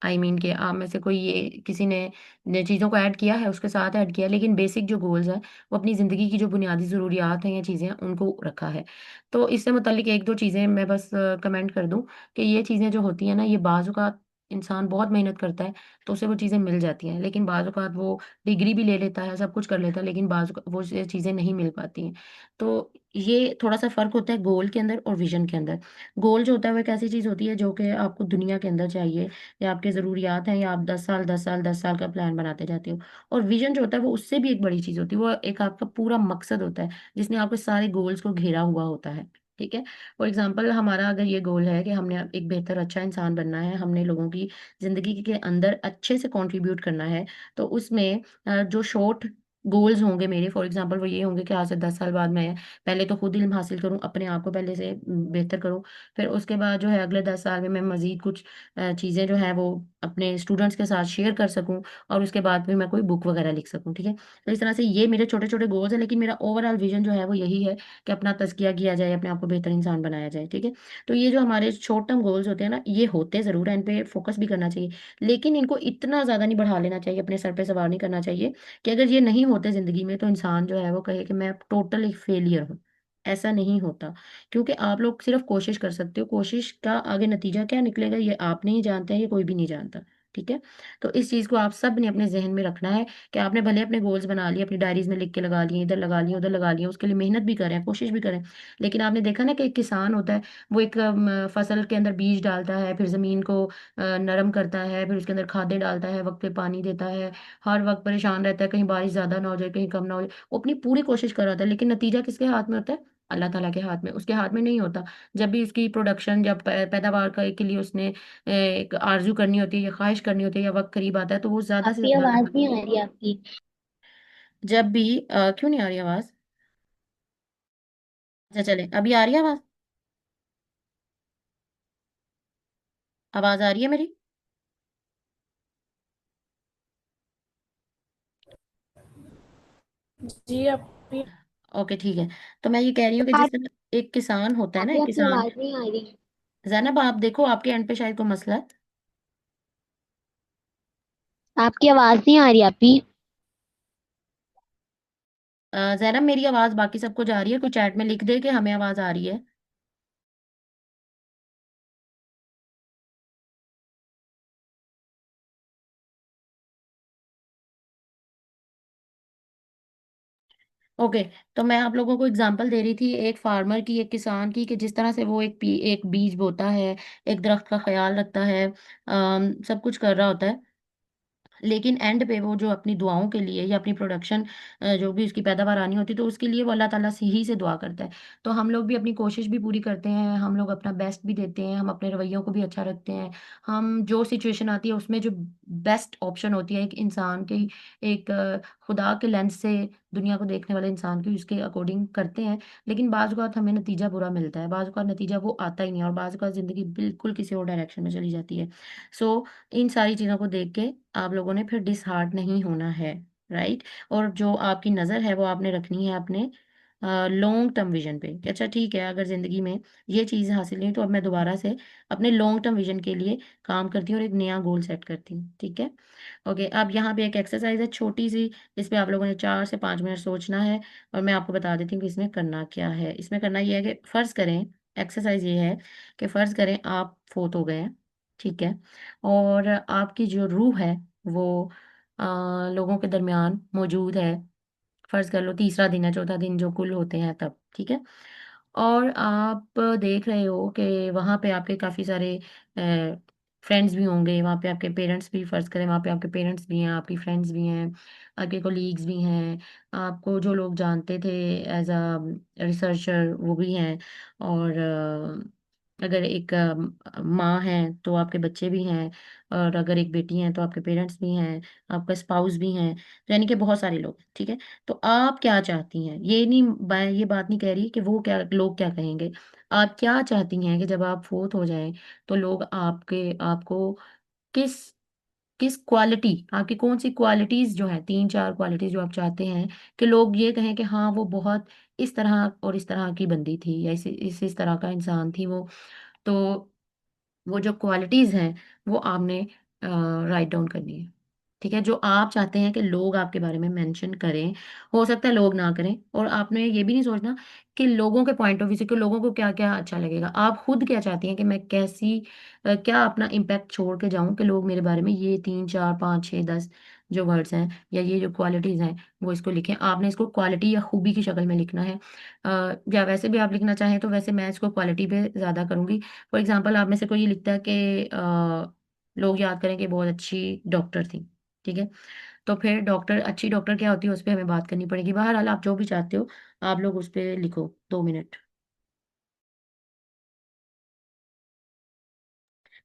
कि आप में से कोई ये किसी ने चीज़ों को ऐड किया है, उसके साथ ऐड किया, लेकिन बेसिक जो गोल्स हैं वो अपनी ज़िंदगी की जो बुनियादी ज़रूरियात हैं या चीज़ें हैं उनको रखा है। तो इससे मुतल्लिक एक दो चीज़ें मैं बस कमेंट कर दूं कि ये चीज़ें जो होती हैं ना, ये बाज़ औक़ात इंसान बहुत मेहनत करता है तो उसे वो चीज़ें मिल जाती हैं, लेकिन बाज़ औक़ात वो डिग्री भी ले लेता है, सब कुछ कर लेता है, लेकिन वो ये चीज़ें नहीं मिल पाती हैं। तो ये थोड़ा सा फ़र्क होता है गोल के अंदर और विजन के अंदर। गोल जो होता है वो एक ऐसी चीज़ होती है जो कि आपको दुनिया के अंदर चाहिए, या आपके ज़रूरियात हैं, या आप 10 साल 10 साल 10 साल का प्लान बनाते जाते हो। और विज़न जो होता है वो उससे भी एक बड़ी चीज़ होती है, वो एक आपका पूरा मकसद होता है, जिसने आपके सारे गोल्स को घेरा हुआ होता है, ठीक है? फॉर एग्ज़ाम्पल हमारा अगर ये गोल है कि हमने एक बेहतर अच्छा इंसान बनना है, हमने लोगों की ज़िंदगी के अंदर अच्छे से कंट्रीब्यूट करना है, तो उसमें जो शॉर्ट गोल्स होंगे मेरे, फॉर एग्ज़ाम्पल वो ये होंगे कि आज से 10 साल बाद मैं पहले तो खुद इल्म हासिल करूँ, अपने आप को पहले से बेहतर करूँ, फिर उसके बाद जो है अगले 10 साल में मैं मज़ीद कुछ चीज़ें जो हैं वो अपने स्टूडेंट्स के साथ शेयर कर सकूँ, और उसके बाद फिर मैं कोई बुक वगैरह लिख सकूँ, ठीक है? तो इस तरह से ये मेरे छोटे-छोटे गोल्स हैं, लेकिन मेरा ओवरऑल विज़न जो है वो यही है कि अपना तज़किया किया जाए, अपने आप को बेहतर इंसान बनाया जाए, ठीक है? तो ये जो हमारे शॉर्ट टर्म गोल्स होते हैं ना, ये होते ज़रूर हैं, इन पे फ़ोकस भी करना चाहिए, लेकिन इनको इतना ज़्यादा नहीं बढ़ा लेना चाहिए, अपने सर पे सवार नहीं करना चाहिए कि अगर ये नहीं होते ज़िंदगी में तो इंसान जो है वो कहे कि मैं टोटल एक फेलियर हूँ। ऐसा नहीं होता, क्योंकि आप लोग सिर्फ़ कोशिश कर सकते हो, कोशिश का आगे नतीजा क्या निकलेगा ये आप नहीं जानते हैं, ये कोई भी नहीं जानता, ठीक है? तो इस चीज़ को आप सब ने अपने ज़हन में रखना है कि आपने भले अपने गोल्स बना लिए, अपनी डायरीज़ में लिख के लगा लिए, इधर लगा लिए, उधर लगा लिए, उसके लिए मेहनत भी करें, कोशिश भी करें। लेकिन आपने देखा ना कि एक किसान होता है, वो एक फसल के अंदर बीज डालता है, फिर ज़मीन को नरम करता है, फिर उसके अंदर खादें डालता है, वक़्त पे पानी देता है, हर वक़्त परेशान रहता है, कहीं बारिश ज़्यादा ना हो जाए, कहीं कम ना हो जाए। वो अपनी पूरी कोशिश कर रहा होता है, लेकिन नतीजा किसके हाथ में होता है? अल्लाह ताला के हाथ में, उसके हाथ में नहीं होता। जब भी उसकी प्रोडक्शन, जब पैदावार के लिए उसने एक आरज़ू करनी होती है या ख़्वाहिश करनी होती है या वक़्त करीब आता है, तो वो ज़्यादा से
आपकी
ज़्यादा
आवाज
करता
नहीं
है।
आ रही आपकी।
जब भी क्यों नहीं आ रही आवाज़? अच्छा चलें, अभी आ रही है आवाज़? आवाज़ आ रही है मेरी?
जी, आप भी
ओके ठीक है। तो मैं ये कह रही हूँ कि जिस तरह एक किसान होता है ना,
आपकी
एक
आपकी
किसान,
आवाज नहीं आ रही।
ज़ैनब आप देखो आपके एंड पे शायद कोई मसला है।
आपकी आवाज नहीं आ रही आपकी।
ज़ैनब मेरी आवाज़ बाकी सबको जा रही है, कोई चैट में लिख दे कि हमें आवाज़ आ रही है। ओके, तो मैं आप लोगों को एग्जांपल दे रही थी एक फार्मर की, एक किसान की, कि जिस तरह से वो एक बीज बोता है, एक दरख्त का ख्याल रखता है, सब कुछ कर रहा होता है, लेकिन एंड पे वो जो अपनी दुआओं के लिए या अपनी प्रोडक्शन जो भी उसकी पैदावार आनी होती है, तो उसके लिए वो अल्लाह ताला से ही से दुआ करता है। तो हम लोग भी अपनी कोशिश भी पूरी करते हैं, हम लोग अपना बेस्ट भी देते हैं, हम अपने रवैयों को भी अच्छा रखते हैं। हम जो सिचुएशन आती है उसमें जो बेस्ट ऑप्शन होती है एक इंसान की, एक खुदा के लेंस से दुनिया को देखने वाले इंसान की, उसके अकॉर्डिंग करते हैं। लेकिन बाज़ औक़ात हमें नतीजा बुरा मिलता है, बाज़ औक़ात नतीजा वो आता ही नहीं है, और बाज़ औक़ात ज़िंदगी बिल्कुल किसी और डायरेक्शन में चली जाती है। सो इन सारी चीज़ों को देख के आप लोगों ने फिर डिसहार्ट नहीं होना है, राइट? और जो आपकी नज़र है वो आपने रखनी है अपने लॉन्ग टर्म विज़न पे, कि अच्छा ठीक है, अगर ज़िंदगी में ये चीज़ हासिल नहीं तो अब मैं दोबारा से अपने लॉन्ग टर्म विज़न के लिए काम करती हूँ और एक नया गोल सेट करती हूँ, ठीक है? ओके, अब यहाँ पे एक एक्सरसाइज़ है छोटी-सी, इस पे आप लोगों ने 4 से 5 मिनट सोचना है, और मैं आपको बता देती हूँ कि इसमें करना क्या है। इसमें करना ये है कि फ़र्ज़ करें, एक्सरसाइज़ ये है कि फ़र्ज़ करें आप फ़ौत हो गए हैं, ठीक है? और आपकी जो रूह है वो अ, लोगों के दरमियान मौजूद है। फ़र्ज़ कर लो तीसरा दिन है, चौथा दिन जो कुल होते हैं तब, ठीक है? और आप देख रहे हो कि वहाँ पे आपके काफ़ी सारे फ्रेंड्स भी होंगे, वहाँ पे आपके पेरेंट्स भी, फ़र्ज़ करें वहाँ पे आपके पेरेंट्स भी हैं, आपकी फ्रेंड्स भी हैं, आपके कोलीग्स भी हैं, आपको जो लोग जानते थे एज़ अ रिसर्चर वो भी हैं, और अगर एक माँ हैं तो आपके बच्चे भी हैं, और अगर एक बेटी हैं तो आपके पेरेंट्स भी हैं, आपका स्पाउस भी हैं, तो यानी कि बहुत सारे लोग, ठीक है? तो आप क्या चाहती हैं? ये नहीं, मैं ये बात नहीं कह रही कि वो क्या लोग क्या कहेंगे। आप क्या चाहती हैं कि जब आप फ़ौत हो जाएँ, तो लोग आपको किस किस क्वालिटी, आपकी कौन सी क्वालिटीज जो है, 3-4 क्वालिटीज जो आप चाहते हैं कि लोग ये कहें कि हाँ वो बहुत इस तरह और इस तरह की बंदी थी, या इस तरह का इंसान थी वो। तो वो जो क्वालिटीज हैं वो आपने राइट डाउन करनी है। ठीक है, जो आप चाहते हैं कि लोग आपके बारे में मेंशन करें, हो सकता है लोग ना करें, और आपने ये भी नहीं सोचना कि लोगों के पॉइंट ऑफ व्यू से कि लोगों को क्या क्या अच्छा लगेगा। आप खुद क्या चाहती हैं कि मैं कैसी क्या अपना इम्पैक्ट छोड़ के जाऊं कि लोग मेरे बारे में ये 3, 4, 5, 6, 10 जो वर्ड्स हैं या ये जो क्वालिटीज हैं वो इसको लिखें। आपने इसको क्वालिटी या खूबी की शक्ल में लिखना है। या वैसे भी आप लिखना चाहें तो वैसे मैं इसको क्वालिटी पे ज़्यादा करूंगी। फॉर एग्जाम्पल, आप में से कोई ये लिखता है कि लोग याद करें कि बहुत अच्छी डॉक्टर थी। ठीक है, तो फिर डॉक्टर, अच्छी डॉक्टर क्या होती है उस पर हमें बात करनी पड़ेगी। बहरहाल आप जो भी चाहते हो आप लोग उस पर लिखो 2 मिनट।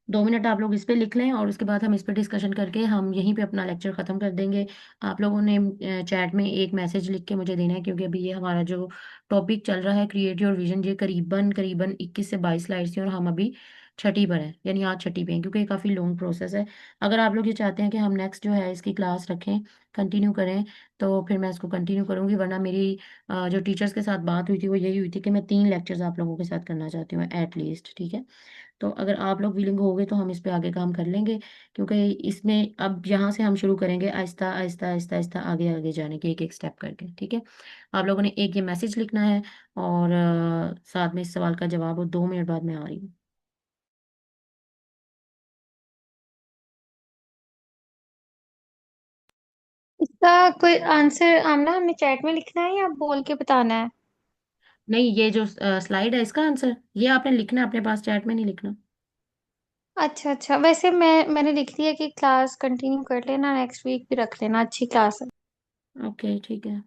2 मिनट आप लोग इस पे लिख लें, और उसके बाद हम इस पे डिस्कशन करके हम यहीं पे अपना लेक्चर ख़त्म कर देंगे। आप लोगों ने चैट में एक मैसेज लिख के मुझे देना है, क्योंकि अभी ये हमारा जो टॉपिक चल रहा है क्रिएट योर विजन, ये करीबन करीबन 21 से 22 स्लाइड्स थी, और हम अभी छठी पर हैं, यानी आज छठी पे हैं, क्योंकि ये काफ़ी लॉन्ग प्रोसेस है। अगर आप लोग ये चाहते हैं कि हम नेक्स्ट जो है इसकी क्लास रखें, कंटिन्यू करें, तो फिर मैं इसको कंटिन्यू करूँगी। वरना मेरी जो टीचर्स के साथ बात हुई थी वो यही हुई थी कि मैं 3 लेक्चर्स आप लोगों के साथ करना चाहती हूँ एटलीस्ट। ठीक है, तो अगर आप लोग विलिंग होगे तो हम इस पे आगे काम कर लेंगे, क्योंकि इसमें अब यहाँ से हम शुरू करेंगे आहिस्ता आहिस्ता आहिस्ता आहिस्ता आगे आगे जाने के, एक एक स्टेप करके। ठीक है, आप लोगों ने एक ये मैसेज लिखना है, और साथ में इस सवाल का जवाब, और 2 मिनट बाद मैं आ रही हूँ।
इसका कोई आंसर आमना हमें चैट में लिखना है या बोल के बताना है?
नहीं, ये जो स्लाइड है इसका आंसर ये आपने लिखना है अपने पास, चैट में नहीं लिखना।
अच्छा अच्छा, वैसे मैंने लिख दिया कि क्लास कंटिन्यू कर लेना, नेक्स्ट वीक भी रख लेना, अच्छी क्लास है।
ओके ठीक है।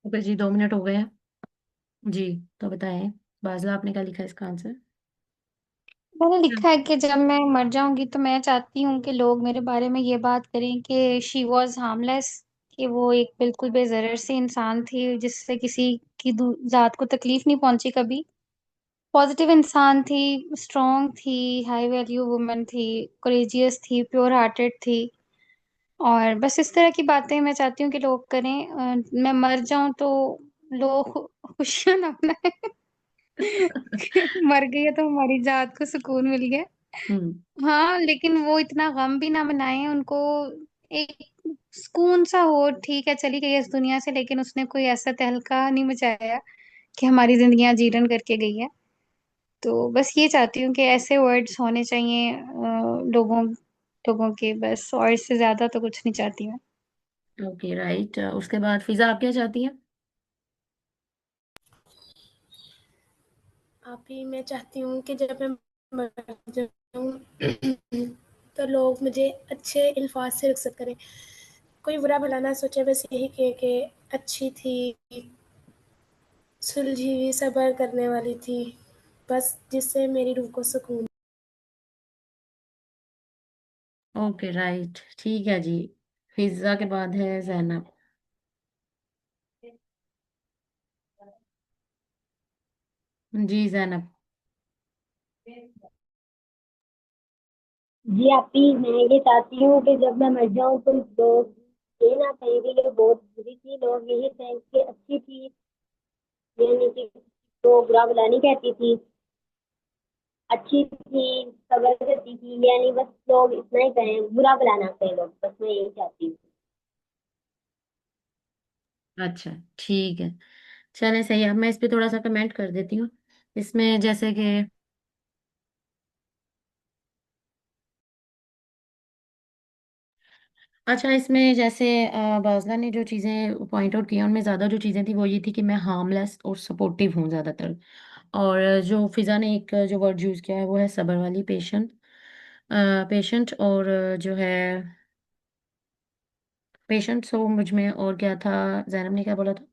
ओके जी, 2 मिनट हो गए हैं जी। तो बताएं, बाजला आपने क्या लिखा है इसका आंसर?
मैंने लिखा है कि जब मैं मर जाऊंगी तो मैं चाहती हूँ कि लोग मेरे बारे में ये बात करें कि शी वॉज हार्मलेस, कि वो एक बिल्कुल बेज़रर सी इंसान थी जिससे किसी की जात को तकलीफ नहीं पहुंची कभी। पॉजिटिव इंसान थी, स्ट्रॉन्ग थी, हाई वैल्यू वुमन थी, कोरेजियस थी, प्योर हार्टेड थी। और बस इस तरह की बातें मैं चाहती हूँ कि लोग करें। मैं मर जाऊं तो लोग खुशियां ना मनाएं। मर गई है तो हमारी जात को सुकून मिल गया।
हम्म।
हाँ, लेकिन वो इतना गम भी ना मनाए, उनको एक सुकून सा हो। ठीक है, चली गई है इस दुनिया से, लेकिन उसने कोई ऐसा तहलका नहीं मचाया कि हमारी जिंदगियां जीर्ण करके गई है। तो बस ये चाहती हूँ कि ऐसे वर्ड्स होने चाहिए लोगों लोगों के, बस। और इससे ज्यादा तो कुछ नहीं चाहती मैं।
ओके राइट, उसके बाद फिजा आप क्या चाहती हैं?
आप ही, मैं चाहती हूँ कि जब मैं मर जाऊँ तो लोग मुझे अच्छे अल्फाज से रुखसत करें। कोई बुरा भला ना सोचे, बस यही कहे कि अच्छी थी, सुलझी हुई, सब्र करने वाली थी, बस जिससे मेरी रूह को सुकून।
ओके राइट, ठीक है जी। फिजा के बाद है जैनब। जी जैनब।
जी आपी, मैं ये चाहती हूँ कि जब मैं मर जाऊँ तो लोग ये ना कहें कि ये बहुत बुरी थी, लोग यही कहें कि अच्छी थी, यानी कि तो बुरा भला नहीं कहती थी, अच्छी थी, सब्र करती थी, यानी बस लोग इतना ही कहें, बुरा भला ना कहें लोग, बस मैं यही चाहती हूँ।
अच्छा ठीक है, चले सही है। अब मैं इस पे थोड़ा सा कमेंट कर देती हूँ। इसमें जैसे कि अच्छा, इसमें जैसे बाज़ला ने जो चीज़ें पॉइंट आउट किया, उनमें ज़्यादा जो चीज़ें थी वो ये थी कि मैं हार्मलेस और सपोर्टिव हूँ ज़्यादातर। और जो फिज़ा ने एक जो वर्ड यूज़ किया है वो है सब्र वाली, पेशेंट। पेशेंट और जो है पेशेंट, सो मुझ में। और क्या था, जैनब ने क्या बोला था,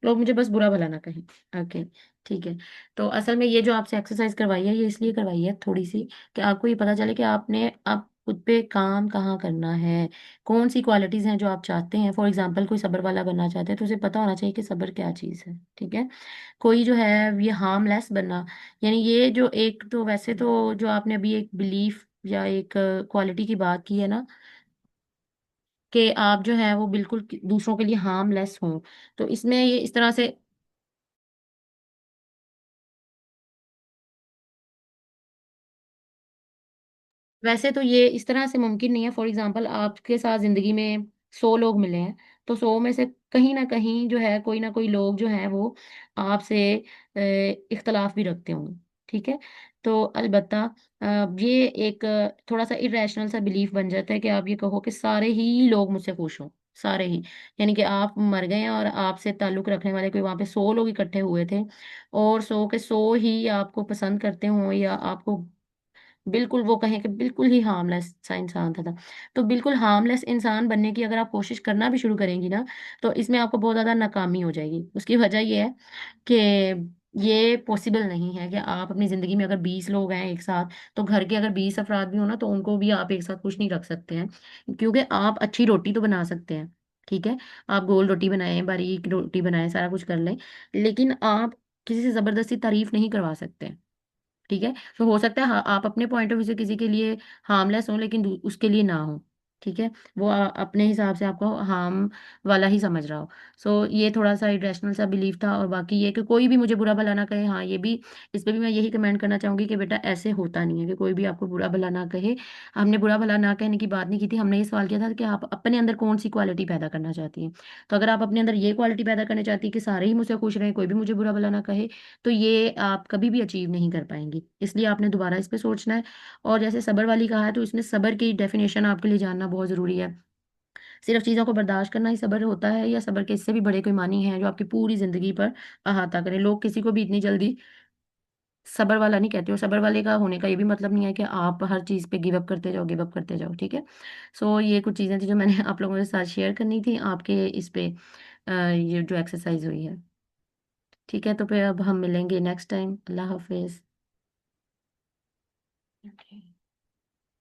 लोग मुझे बस बुरा भला ना कहें। ओके ठीक है। तो असल में ये जो आपसे एक्सरसाइज करवाई है, ये इसलिए करवाई है थोड़ी सी, कि आपको ये पता चले कि आपने आप खुद पे काम कहाँ करना है, कौन सी क्वालिटीज हैं जो आप चाहते हैं। फॉर एग्जांपल कोई सब्र वाला बनना चाहते हैं तो उसे पता होना चाहिए कि सब्र क्या चीज़ है, ठीक है। कोई जो है ये हार्मलेस बनना, यानी ये जो एक तो वैसे तो जो आपने अभी एक बिलीफ या एक क्वालिटी की बात की है ना, कि आप जो है वो बिल्कुल दूसरों के लिए हार्मलेस हों, तो इसमें ये इस तरह से वैसे तो ये इस तरह से मुमकिन नहीं है। फॉर एग्जांपल आपके साथ जिंदगी में 100 लोग मिले हैं, तो 100 में से कहीं ना कहीं जो है कोई ना कोई लोग जो हैं वो आपसे इख्तलाफ भी रखते होंगे, ठीक है। तो अलबत्ता ये एक थोड़ा सा इरेशनल सा बिलीफ बन जाता है कि आप ये कहो कि सारे ही लोग मुझसे खुश हों, सारे ही, यानी कि आप मर गए हैं और आपसे ताल्लुक रखने वाले कोई वहां पे 100 लोग इकट्ठे हुए थे, और 100 के 100 ही आपको पसंद करते हों या आपको बिल्कुल वो कहें कि बिल्कुल ही हार्मलेस सा इंसान था। तो बिल्कुल हार्मलेस इंसान बनने की अगर आप कोशिश करना भी शुरू करेंगी ना, तो इसमें आपको बहुत ज़्यादा नाकामी हो जाएगी। उसकी वजह ये है कि ये पॉसिबल नहीं है कि आप अपनी ज़िंदगी में अगर 20 लोग हैं एक साथ, तो घर के अगर 20 अफराद भी हो ना, तो उनको भी आप एक साथ खुश नहीं रख सकते हैं। क्योंकि आप अच्छी रोटी तो बना सकते हैं, ठीक है, आप गोल रोटी बनाएं, बारीक रोटी बनाएं, सारा कुछ कर लें, लेकिन आप किसी से ज़बरदस्ती तारीफ नहीं करवा सकते, ठीक है। तो हो सकता है आप अपने पॉइंट ऑफ व्यू से किसी के लिए हार्मलेस हो, लेकिन उसके लिए ना हो, ठीक है। वो अपने हिसाब से आपको हार्म वाला ही समझ रहा हो। सो ये थोड़ा सा इरेशनल सा बिलीफ था। और बाकी ये कि कोई भी मुझे बुरा भला ना कहे, हाँ ये भी, इस पे भी मैं यही कमेंट करना चाहूंगी कि बेटा ऐसे होता नहीं है कि कोई भी आपको बुरा भला ना कहे। हमने बुरा भला ना कहने की बात नहीं की थी, हमने ये सवाल किया था कि आप अपने अंदर कौन सी क्वालिटी पैदा करना चाहती हैं। तो अगर आप अपने अंदर ये क्वालिटी पैदा करना चाहती है कि सारे ही मुझसे खुश रहें, कोई भी मुझे बुरा भला ना कहे, तो ये आप कभी भी अचीव नहीं कर पाएंगी। इसलिए आपने दोबारा इस पे सोचना है। और जैसे सब्र वाली कहा है, तो इसमें सब्र की डेफिनेशन आपके लिए जानना बहुत ज़रूरी है। सिर्फ चीज़ों को बर्दाश्त करना ही सब्र होता है, या सब्र के इससे भी बड़े कोई मानी हैं जो आपकी पूरी ज़िंदगी पर अहाता करें। लोग किसी को भी इतनी जल्दी सब्र वाला नहीं कहते, और सब्र वाले का होने का ये भी मतलब नहीं है कि आप हर चीज़ पे गिव अप करते जाओ, गिव अप करते जाओ, ठीक है। सो ये कुछ चीज़ें थी जो मैंने आप लोगों के साथ शेयर करनी थी आपके इस पे ये जो एक्सरसाइज हुई है, ठीक है। तो फिर अब हम मिलेंगे नेक्स्ट टाइम। अल्लाह हाफिज़। Okay.